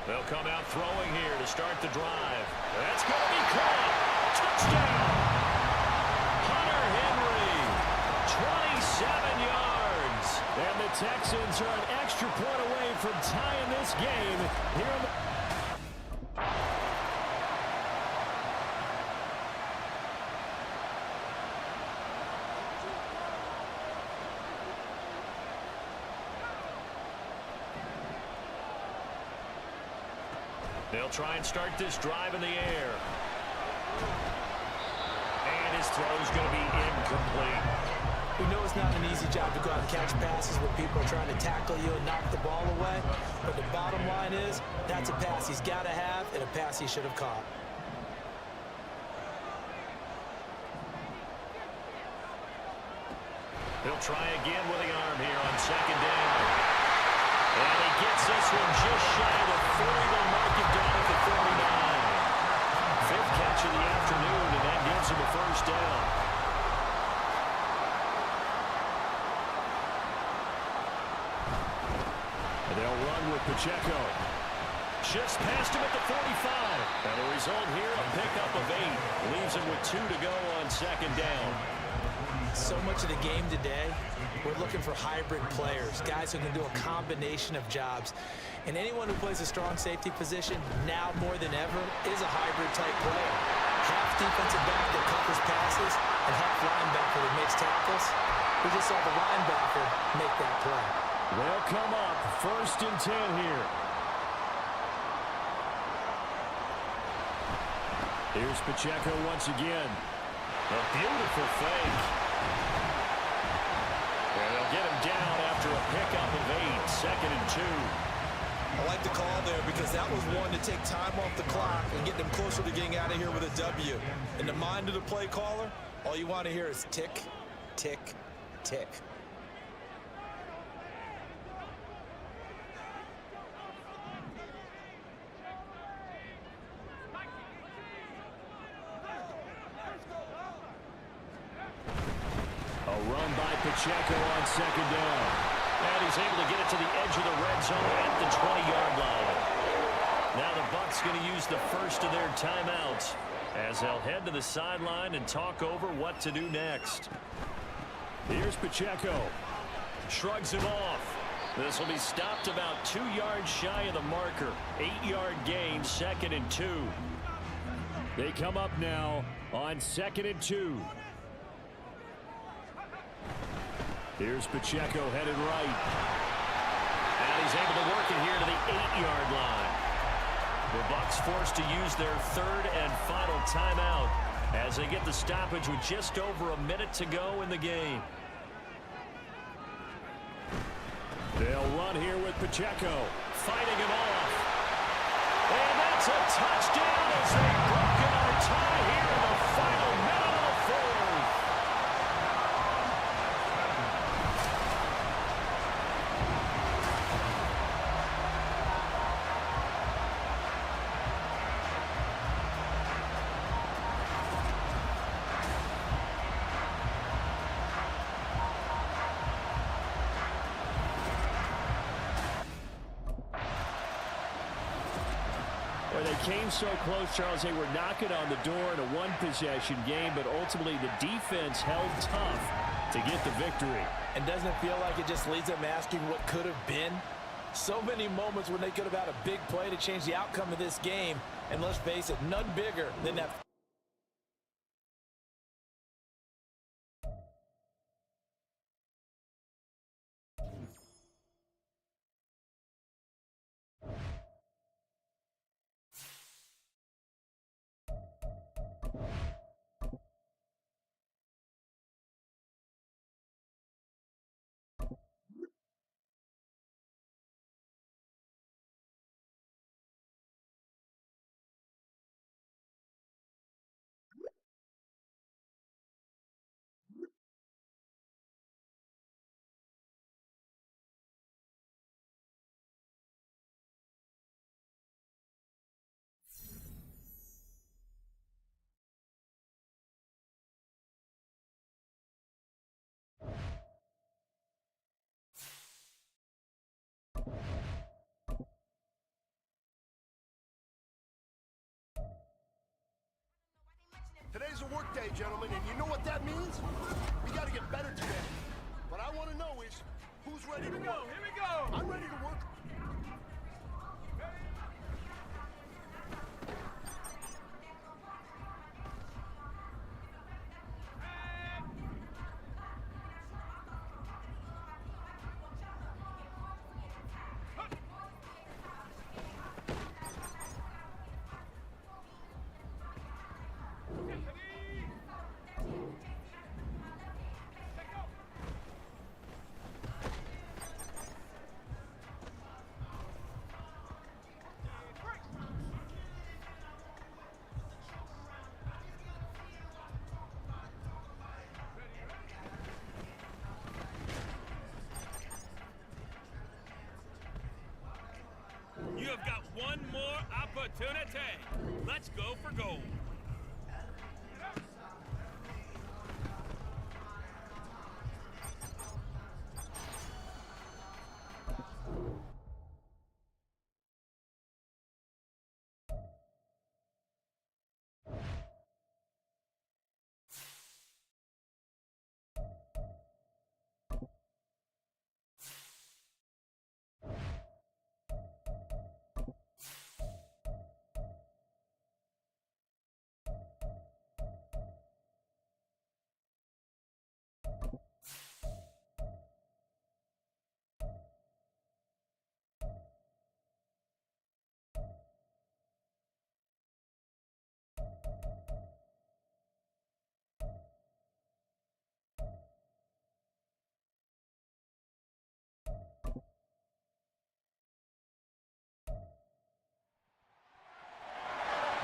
They'll come out throwing here to start the drive. That's going to be caught. Touchdown. Hunter Henry. 27 yards. And the Texans are an extra point away from tying this game here in the... They'll try and start this drive in the air. And his throw's going to be incomplete. We know it's not an easy job to go out and catch passes when people are trying to tackle you and knock the ball away. But the bottom line is, that's a pass he's got to have and a pass he should have caught. He'll try again with the arm here on second down. And he gets this one just shy of the 40. They'll mark him down at the 49. Fifth catch of the afternoon, and that gives him a first down. And they'll run with Pacheco. Shifts past him at the 45. And the result here, a pickup of 8. Leaves him with 2 to go on second down. So much of the game today, we're looking for hybrid players, guys who can do a combination of jobs. And anyone who plays a strong safety position, now more than ever, is a hybrid-type player. Half defensive back that covers passes, and half linebacker that makes tackles. We just saw the linebacker make that play. They'll come up, first and 10 here. Here's Pacheco once again. A beautiful fake. And they'll get him down after a pickup of 8, second and 2. I like the call there because that was one to take time off the clock and get them closer to getting out of here with a W. In the mind of the play caller, all you want to hear is tick, tick, tick. Pacheco on second down. And he's able to get it to the edge of the red zone at the 20-yard line. Now the Bucs going to use the first of their timeouts as they'll head to the sideline and talk over what to do next. Here's Pacheco. Shrugs him off. This will be stopped about 2 yards shy of the marker. 8-yard gain, second and 2. They come up now on second and 2. Here's Pacheco headed right. And he's able to work it here to the 8-yard line. The Bucs forced to use their third and final timeout as they get the stoppage with just over a minute to go in the game. They'll run here with Pacheco, fighting him off. And that's a touchdown as they've broken our tie here in the final minute of the fourth. Well, they came so close, Charles. They were knocking on the door in a one-possession game, but ultimately the defense held tough to get the victory. And doesn't it feel like it just leaves them asking what could have been? So many moments when they could have had a big play to change the outcome of this game. And let's face it, none bigger than that. Today's a work day, gentlemen, and you know what that means? We got to get better today. What I want to know is, who's ready to work? Here we go! I'm ready to work. You have got one more opportunity. Let's go for gold.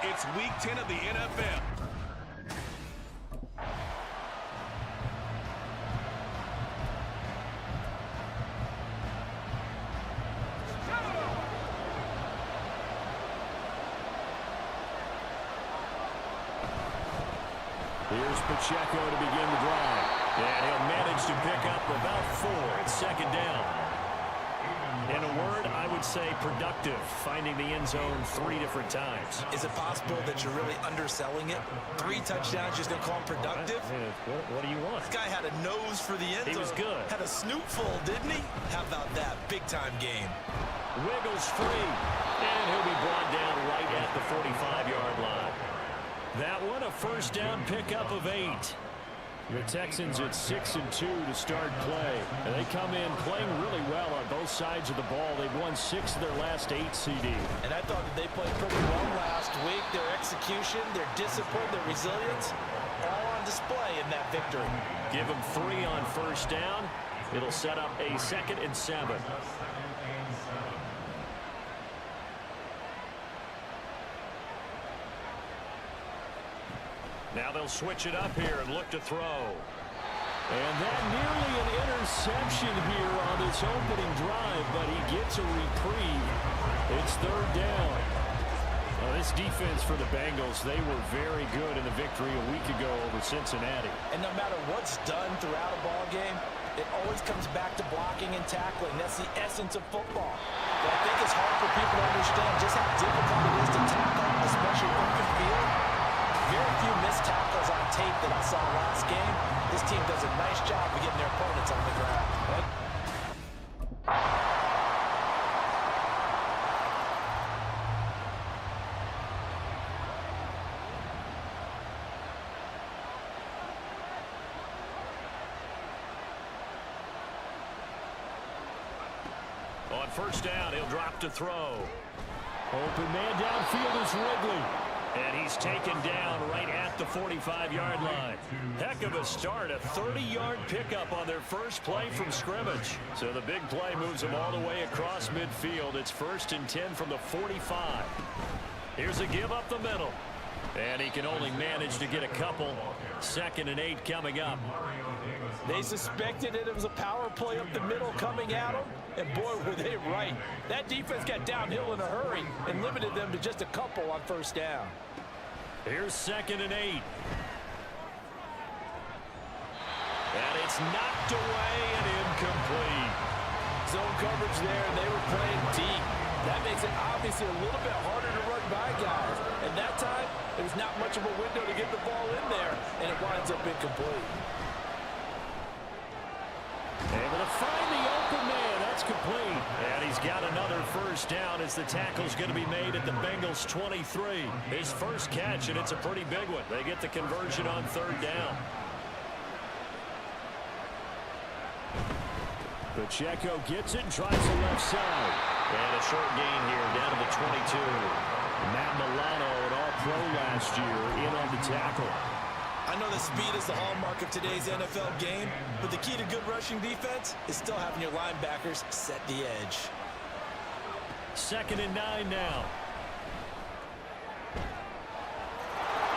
It's week 10 of the NFL. Here's Pacheco to begin the drive. And he'll manage to pick up about 4 at second down. In a word, I would say productive, finding the end zone 3 different times. Is it possible that you're really underselling it? 3 touchdowns, just don't call him productive? What do you want? This guy had a nose for the end zone. He was good. Had a snootful, didn't he? How about that? Big-time game. Wiggles free. And he'll be brought down right at the 45-yard line. That one, a first down pickup of 8. The Texans at 6-2 to start play. And they come in playing really well on both sides of the ball. They've won 6 of their last 8, CD. And I thought that they played pretty well last week. Their execution, their discipline, their resilience, all on display in that victory. Give them 3 on first down. It'll set up a 2nd and 7. Now they'll switch it up here and look to throw. And that nearly an interception here on this opening drive, but he gets a reprieve. It's 3rd down. This defense for the Bengals, they were very good in the victory a week ago over Cincinnati. And no matter what's done throughout a ball game, it always comes back to blocking and tackling. That's the essence of football. But I think it's hard for people to understand just how difficult it is to first down. He'll drop to throw. Open man downfield is Ridley. And he's taken down right at the 45-yard line. Heck of a start, a 30-yard pickup on their first play from scrimmage. So the big play moves them all the way across midfield. It's 1st and 10 from the 45. Here's a give up the middle. And he can only manage to get a couple. 2nd and 8 coming up. They suspected it was a power play up the middle coming at them, and boy, were they right. That defense got downhill in a hurry and limited them to just a couple on first down. Here's 2nd and 8. And it's knocked away and incomplete. Zone coverage there, and they were playing deep. That makes it obviously a little bit harder to run by guys. And that time, there was not much of a window to get the ball in there, and it winds up incomplete. Able to find the open man. That's complete. And he's got another first down as the tackle's going to be made at the Bengals 23. His first catch, and it's a pretty big one. They get the conversion on 3rd down. Pacheco gets it and tries the left side. And a short gain here down to the 22. Matt Milano, an all-pro last year, in on the tackle. I know that speed is the hallmark of today's NFL game, but the key to good rushing defense is still having your linebackers set the edge. 2nd and 9 now.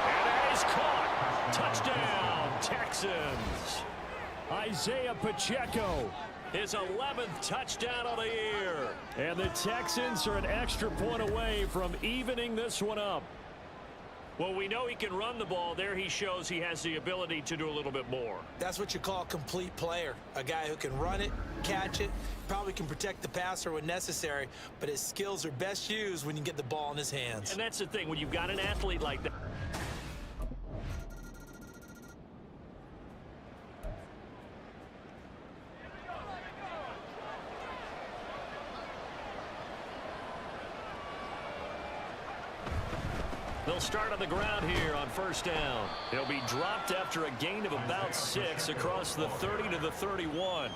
And he's caught. Touchdown, Texans. Isaiah Pacheco, his 11th touchdown of the year. And the Texans are an extra point away from evening this one up. Well, we know he can run the ball. There he shows he has the ability to do a little bit more. That's what you call a complete player. A guy who can run it, catch it, probably can protect the passer when necessary, but his skills are best used when you get the ball in his hands. And that's the thing, when you've got an athlete like that. They'll start on the ground here on first down. He'll be dropped after a gain of about 6 across the 30 to the 31.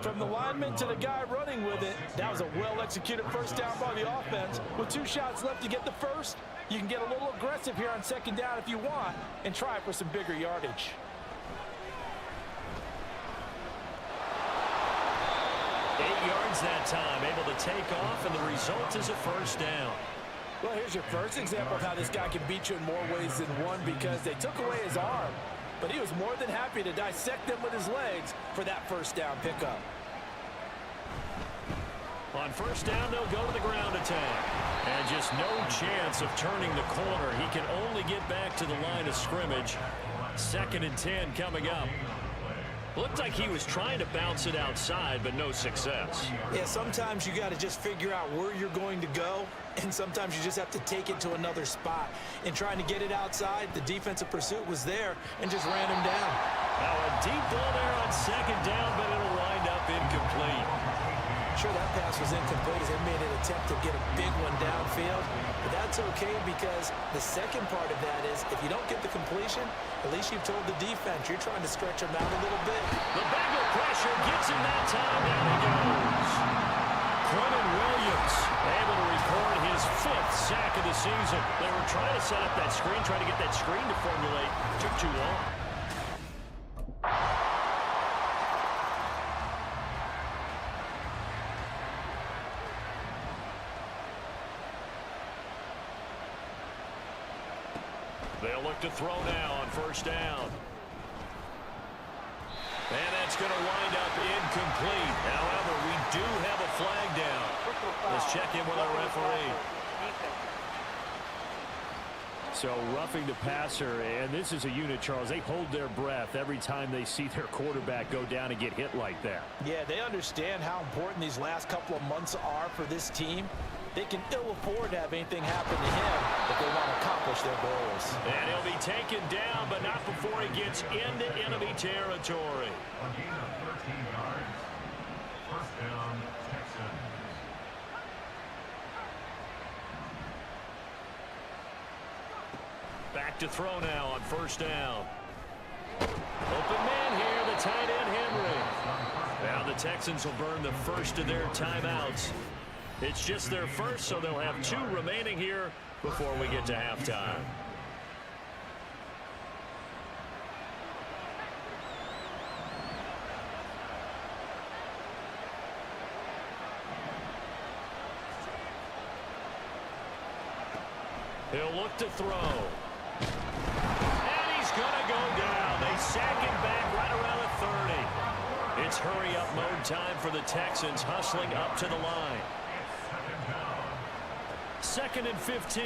From the lineman to the guy running with it, that was a well-executed first down by the offense. With 2 shots left to get the first, you can get a little aggressive here on 2nd down if you want and try for some bigger yardage. Yards that time, able to take off, and the result is a first down. Well, here's your first example of how this guy can beat you in more ways than one, because they took away his arm, but he was more than happy to dissect them with his legs for that first down pickup. On first down, they'll go to the ground attack. And just no chance of turning the corner. He can only get back to the line of scrimmage. 2nd and 10 coming up. Looked like he was trying to bounce it outside, but no success. Yeah, sometimes you got to just figure out where you're going to go, and sometimes you just have to take it to another spot. In trying to get it outside, the defensive pursuit was there and just ran him down. Now a deep ball there on 2nd down, but it'll wind up incomplete. Sure, that pass was incomplete as they made an attempt to get a big one downfield, but that's okay because the second part of that is if you don't get the completion, at least you've told the defense you're trying to stretch them out a little bit. The Bengal pressure gets him that time. Down he goes. Quentin Williams able to record his 5th sack of the season. They were trying to set up that screen, trying to get that screen to formulate. Took too long. They'll look to throw now on first down. And that's going to wind up incomplete. However, we do have a flag down. Let's check in with our referee. So roughing the passer, and this is a unit, Charles. They hold their breath every time they see their quarterback go down and get hit like that. Yeah, they understand how important these last couple of months are for this team. They can ill afford to have anything happen to him if they want to accomplish their goals. And he'll be taken down, but not before he gets into enemy territory. A gain of 13 yards. First down, Texans. Back to throw now on first down. Open man here, the tight end Henry. Now the Texans will burn the first of their timeouts. It's just their first, so they'll have 2 remaining here before we get to halftime. He'll look to throw. And he's going to go down. They sack him back right around the 30. It's hurry-up mode time for the Texans, hustling up to the line. 2nd and 15.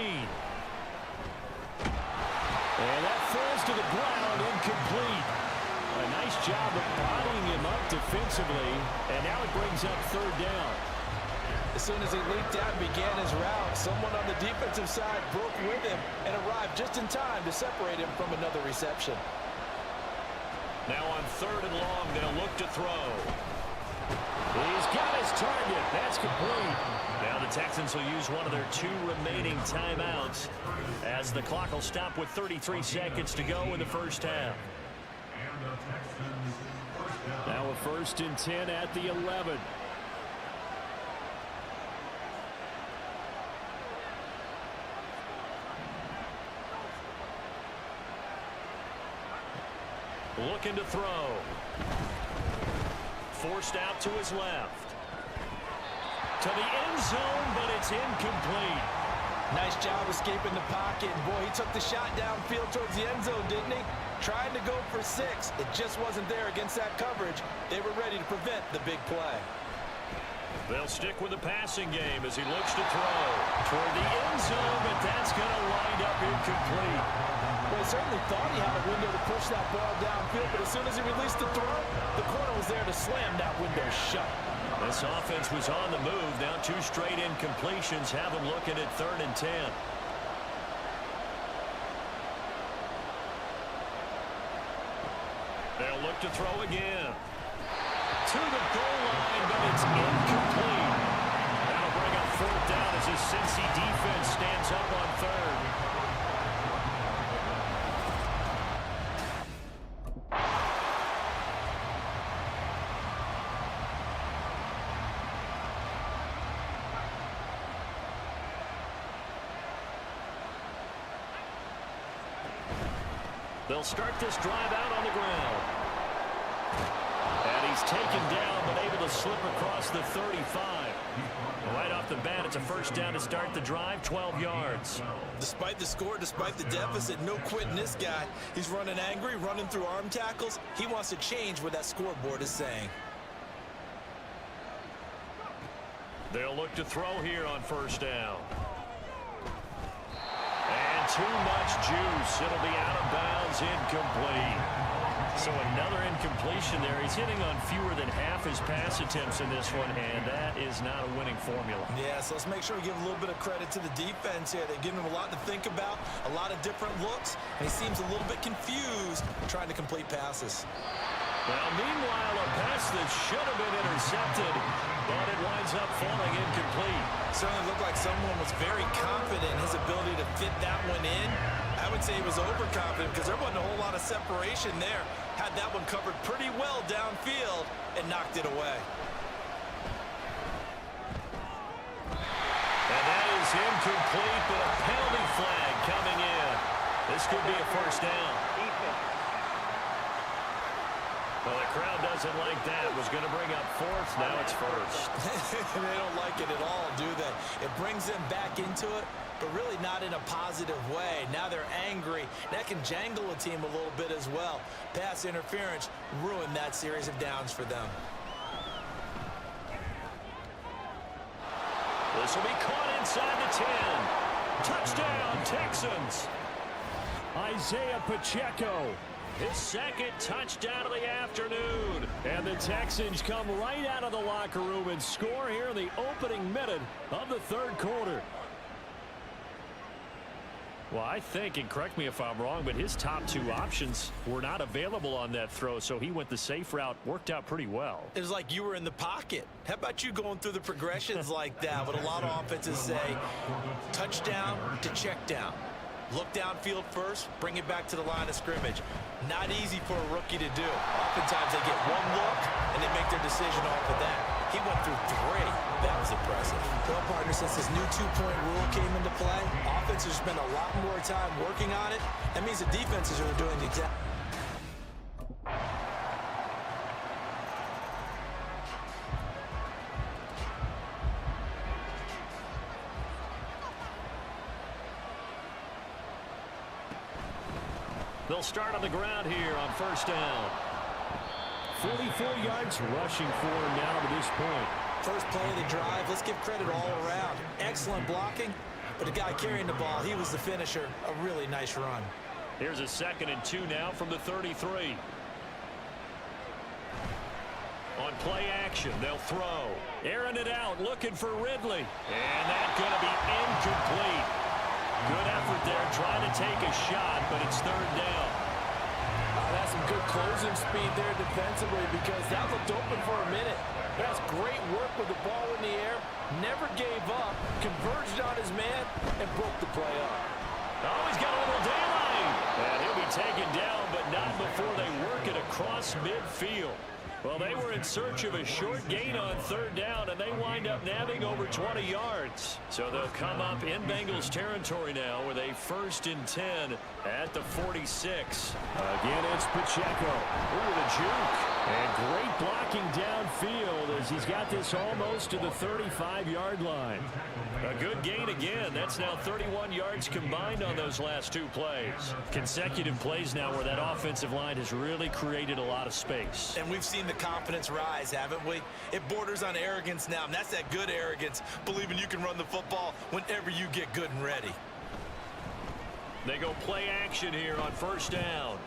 And that falls to the ground, incomplete. A nice job of bodying him up defensively, and now it brings up 3rd down. As soon as he leaped out and began his route, someone on the defensive side broke with him and arrived just in time to separate him from another reception. Now on 3rd and long, they'll look to throw. He's got his target. That's complete. Now the Texans will use one of their 2 remaining timeouts as the clock will stop with 33 seconds to go in the first half. Now a 1st and 10 at the 11. Looking to throw. Forced out to his left. To the end zone, but it's incomplete. Nice job escaping the pocket. And boy, he took the shot downfield towards the end zone, didn't he? Trying to go for 6. It just wasn't there against that coverage. They were ready to prevent the big play. They'll stick with the passing game as he looks to throw toward the end zone, but that's going to wind up incomplete. Well, he certainly thought he had a window to push that ball downfield, but as soon as he released the throw, the corner was there to slam that window shut. This offense was on the move. Now 2 straight incompletions have them looking at 3rd and 10. They'll look to throw again. To the goal line, but it's incomplete. That'll bring up 4th down as his Cincy defense stands up on 3rd. They'll start this drive out on the ground. And he's taken down, but able to slip across the 35. Right off the bat, it's a 1st down to start the drive, 12 yards. Despite the score, despite the deficit, no quitting this guy. He's running angry, running through arm tackles. He wants to change what that scoreboard is saying. They'll look to throw here on 1st down. And too much juice. It'll be out of bounds, incomplete. So another incompletion there. He's hitting on fewer than half his pass attempts in this one, and that is not a winning formula. Yeah, so let's make sure we give a little bit of credit to the defense here. They've given him a lot to think about, a lot of different looks, and he seems a little bit confused trying to complete passes. Well, meanwhile, a pass that should have been intercepted, but it winds up falling incomplete. Certainly looked like someone was very confident in his ability to fit that one in. I would say he was overconfident because there wasn't a whole lot of separation there. Had that one covered pretty well downfield and knocked it away. And that is incomplete, but a penalty flag coming in. This could be a 1st down. Well, the crowd doesn't like that. It was going to bring up 4th. Now it's 1st. They don't like it at all, do they? It brings them back into it, but really not in a positive way. Now they're angry. That can jangle a team a little bit as well. Pass interference ruined that series of downs for them. This will be caught inside the 10. Touchdown, Texans. Isaiah Pacheco. His 2nd touchdown of the afternoon. And the Texans come right out of the locker room and score here in the opening minute of the 3rd quarter. Well, I think, and correct me if I'm wrong, but his top 2 options were not available on that throw, so he went the safe route. Worked out pretty well. It was like you were in the pocket. How about you going through the progressions like that? What a lot of offenses say, touchdown to check down. Look downfield first, bring it back to the line of scrimmage. Not easy for a rookie to do. Oftentimes they get one look, and they make their decision off of that. He went through 3. That was impressive. Well, partner, since this new two-point rule came into play, offenses spend a lot more time working on it. That means the defenses are doing the exact... They'll start on the ground here on first down. 44 yards rushing for him now to this point. First play of the drive, let's give credit all around. Excellent blocking, but the guy carrying the ball, he was the finisher. A really nice run. Here's a 2nd and 2 now from the 33. On play action, they'll throw. Airing it out, looking for Ridley. And that's going to be incomplete. Good effort there, trying to take a shot, but it's 3rd down. That's some good closing speed there defensively because that looked open for a minute. That's great work with the ball in the air. Never gave up, converged on his man, and broke the play up. Oh, he's got a little daylight. And he'll be taken down, but not before they work it across midfield. Well, they were in search of a short gain on 3rd down, and they wind up nabbing over 20 yards. So they'll come up in Bengals territory now with a 1st and 10 at the 46. Again, it's Pacheco. Ooh, the juke. And great blocking downfield as he's got this almost to the 35-yard line. A good gain again. That's now 31 yards combined on those last 2 plays. Consecutive plays now where that offensive line has really created a lot of space. And we've seen the confidence rise, haven't we? It borders on arrogance now, and that's that good arrogance, believing you can run the football whenever you get good and ready. They go play action here on first down.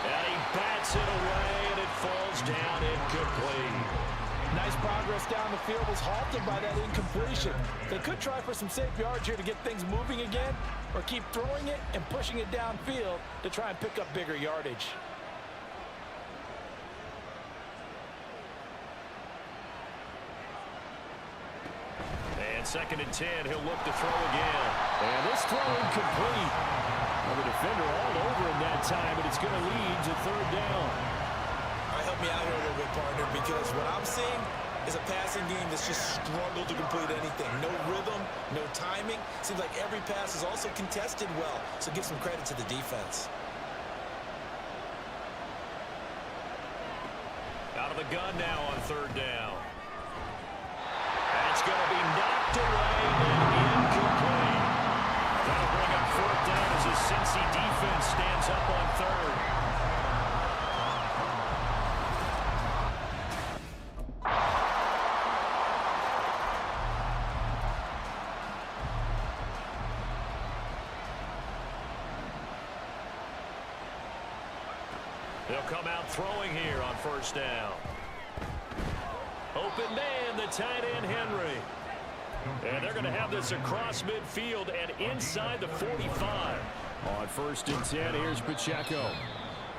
And he bats it away, and it falls down incomplete. Nice progress down the field was halted by that incompletion. They could try for some safe yards here to get things moving again, or keep throwing it and pushing it downfield to try and pick up bigger yardage. And 2nd and 10, he'll look to throw again. And this throw incomplete. Well, the defender all over him that time, but it's going to lead to 3rd down. All right, help me out here a little bit, partner, because what I'm seeing is a passing game that's just struggled to complete anything. No rhythm, no timing. Seems like every pass is also contested well, so give some credit to the defense. Out of the gun now on 3rd down. That's going to be knocked away and incomplete. That'll bring up 4th down as the Cincy defense stands up on 3rd. They'll come out throwing here on first down. Open man, the tight end, Henry. And they're going to have this across midfield and inside the 45. On 1st and 10, here's Pacheco.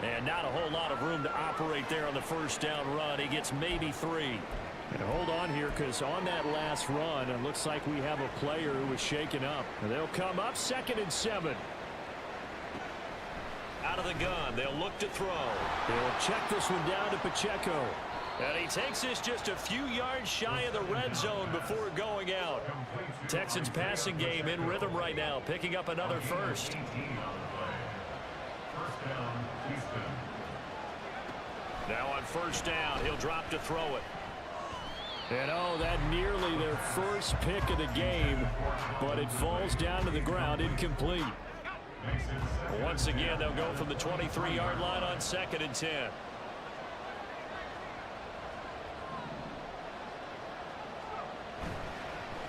And not a whole lot of room to operate there on the first down run. He gets maybe 3. And hold on here, because on that last run, it looks like we have a player who was shaken up. And they'll come up 2nd and 7. Out of the gun, they'll look to throw. They'll check this one down to Pacheco. And he takes this just a few yards shy of the red zone before going out. Texans passing game in rhythm right now, picking up another first. Now on first down, he'll drop to throw it. And oh, that nearly their first pick of the game, but it falls down to the ground, incomplete. Once again, they'll go from the 23-yard line on 2nd and 10.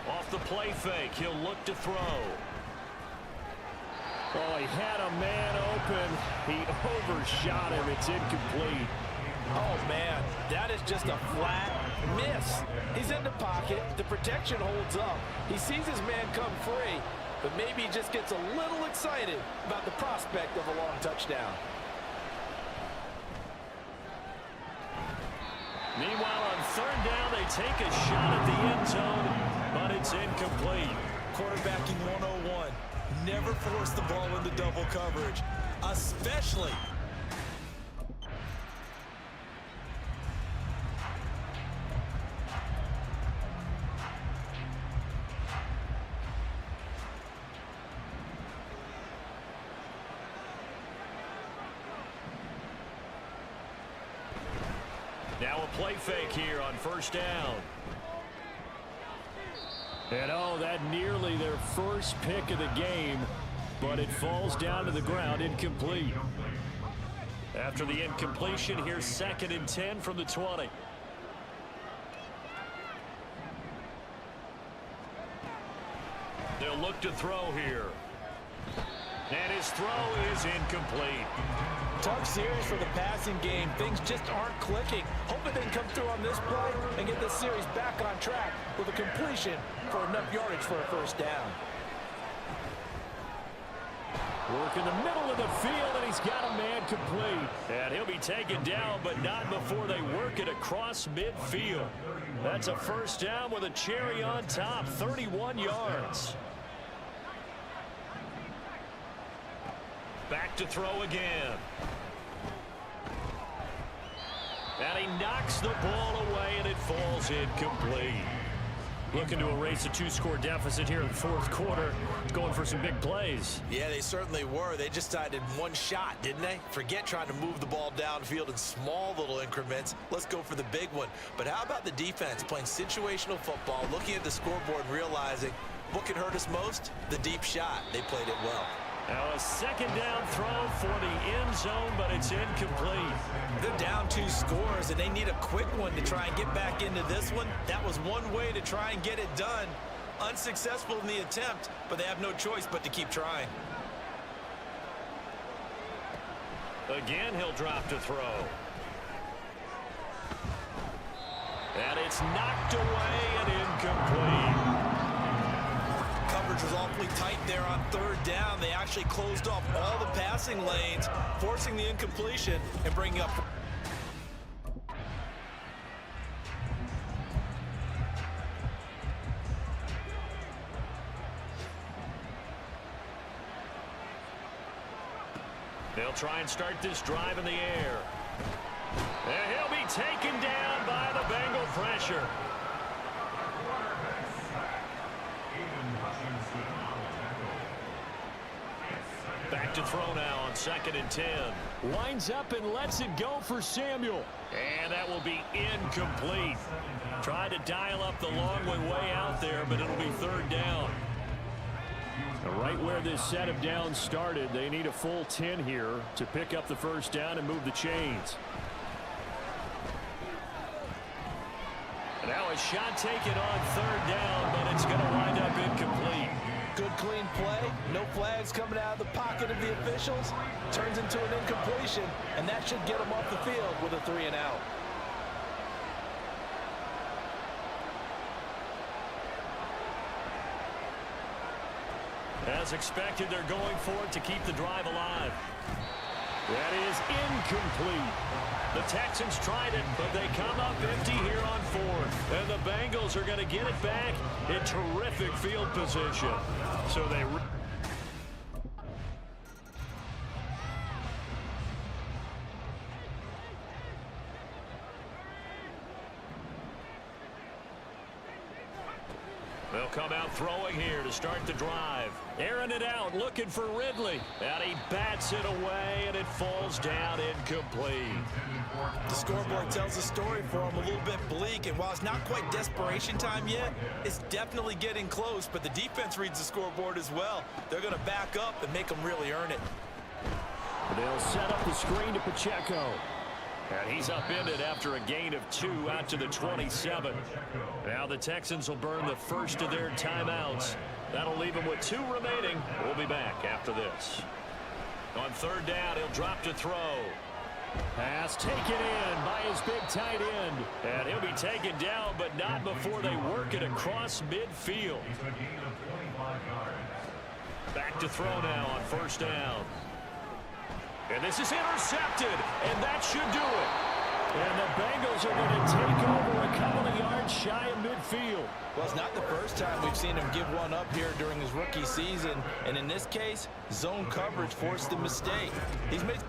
Off the play fake, he'll look to throw. Oh, he had a man open. He overshot him. It's incomplete. Oh, man, that is just a flat miss. He's in the pocket. The protection holds up. He sees his man come free, but maybe he just gets a little excited about the prospect of a long touchdown. Meanwhile, on 3rd down, they take a shot at the end zone, but it's incomplete. Quarterbacking 101. never force the ball into double coverage, especially. Now a play fake here on first down. And oh, that nearly their first pick of the game, but it falls down to the ground, incomplete. After the incompletion, here's 2nd and 10 from the 20. They'll look to throw here. And his throw is incomplete. Tough series for the passing game. Things just aren't clicking. Hoping they can come through on this play and get this series back on track with a completion for enough yardage for a first down. Work in the middle of the field, and he's got a man complete. And he'll be taken down, but not before they work it across midfield. That's a first down with a cherry on top, 31 yards. Back to throw again. And he knocks the ball away, and it falls incomplete. Looking to erase a 2-score deficit here in the 4th quarter. Going for some big plays. Yeah, they certainly were. They just decided one shot, didn't they? Forget trying to move the ball downfield in small little increments. Let's go for the big one. But how about the defense playing situational football, looking at the scoreboard and realizing what can hurt us most? The deep shot. They played it well. Now a 2nd down throw for the end zone, but it's incomplete. They're down 2 scores, and they need a quick one to try and get back into this one. That was one way to try and get it done. Unsuccessful in the attempt, but they have no choice but to keep trying. Again, he'll drop to throw. And it's knocked away and incomplete. Coverage was awfully tight there on 3rd down. They actually closed off all the passing lanes, forcing the incompletion and bringing up. They'll try and start this drive in the air. And he'll be taken down by the Bengal pressure. Back to throw now on 2nd and 10. Lines up and lets it go for Samuel. And that will be incomplete. Tried to dial up the long way out there, but it'll be 3rd down. Right where this set of downs started, they need a full 10 here to pick up the first down and move the chains. Now a shot taken on 3rd down, but it's going to wind up incomplete. Good clean play. No flags coming out of the pocket of the officials. Turns into an incompletion, and that should get them off the field with a 3 and out. As expected, they're going for it to keep the drive alive. That is incomplete. The Texans tried it, but they come up empty here on 4th. And the Bengals are going to get it back in terrific field position. So they... They'll come out throwing here to start the drive. Airing it out, looking for Ridley. And he bats it away, and it falls down incomplete. The scoreboard tells a story for him, a little bit bleak, and while it's not quite desperation time yet, it's definitely getting close, but the defense reads the scoreboard as well. They're going to back up and make them really earn it. They'll set up the screen to Pacheco. And he's upended after a gain of 2 out to the 27. Now the Texans will burn the first of their timeouts. That'll leave them with 2 remaining. We'll be back after this. On 3rd down, he'll drop to throw. Pass taken in by his big tight end. And he'll be taken down, but not before they work it across midfield. Back to throw now on 1st down. And this is intercepted, and that should do it. And the Bengals are going to take over a couple of yards shy of midfield. Well, it's not the first time we've seen him give one up here during his rookie season. And in this case, zone coverage forced the mistake. He's made...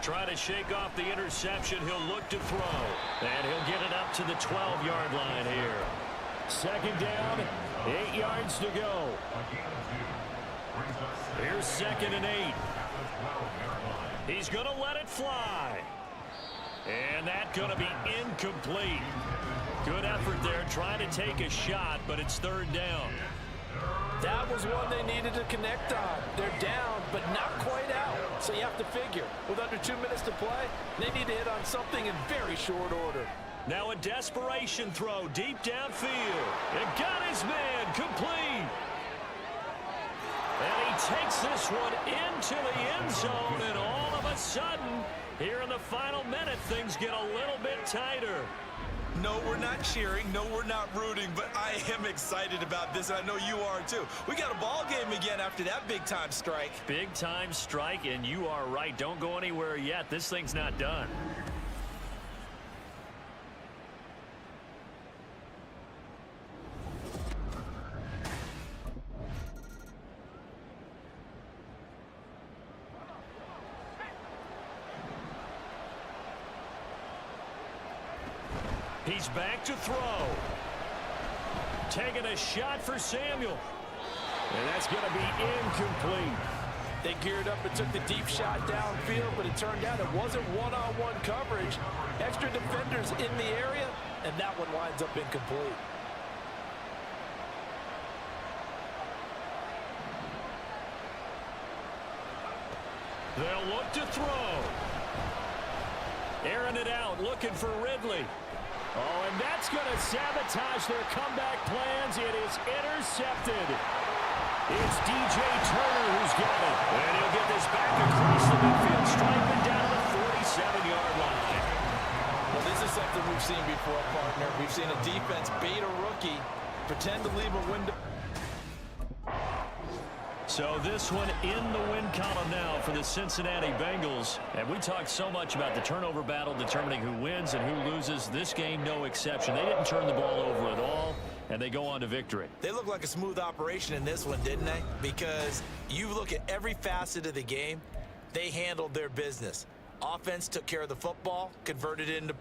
Trying to shake off the interception. He'll look to throw. And he'll get it up to the 12-yard line here. Second down, 8 yards to go. Here's 2nd and 8. He's going to let it fly. And that's going to be incomplete. Good effort there trying to take a shot, but it's 3rd down. That was one they needed to connect on. They're down, but not quite out. So you have to figure, with under 2 minutes to play, they need to hit on something in very short order. Now a desperation throw deep downfield. It got his man complete. And he takes this one into the end zone, and all of a sudden, here in the final minute, things get a little bit tighter. No, we're not cheering. No, we're not rooting, but I am excited about this, and I know you are too. We got a ball game again after that big-time strike. Big-time strike, and you are right. Don't go anywhere yet. This thing's not done. He's back to throw. Taking a shot for Samuel. And that's going to be incomplete. They geared up and took the deep shot downfield, but it turned out it wasn't one-on-one coverage. Extra defenders in the area, and that one winds up incomplete. They'll look to throw. Airing it out, looking for Ridley. Oh, and that's going to sabotage their comeback plans. It is intercepted. It's DJ Turner who's got it. And he'll get this back across the midfield stripe and down to the 47-yard line. Well, this is something we've seen before, partner. We've seen a defense bait a rookie, pretend to leave a window. So this one in the win column now for the Cincinnati Bengals. And we talked so much about the turnover battle determining who wins and who loses. This game, no exception. They didn't turn the ball over at all, and they go on to victory. They look like a smooth operation in this one, didn't they? Because you look at every facet of the game, they handled their business. Offense took care of the football, converted it into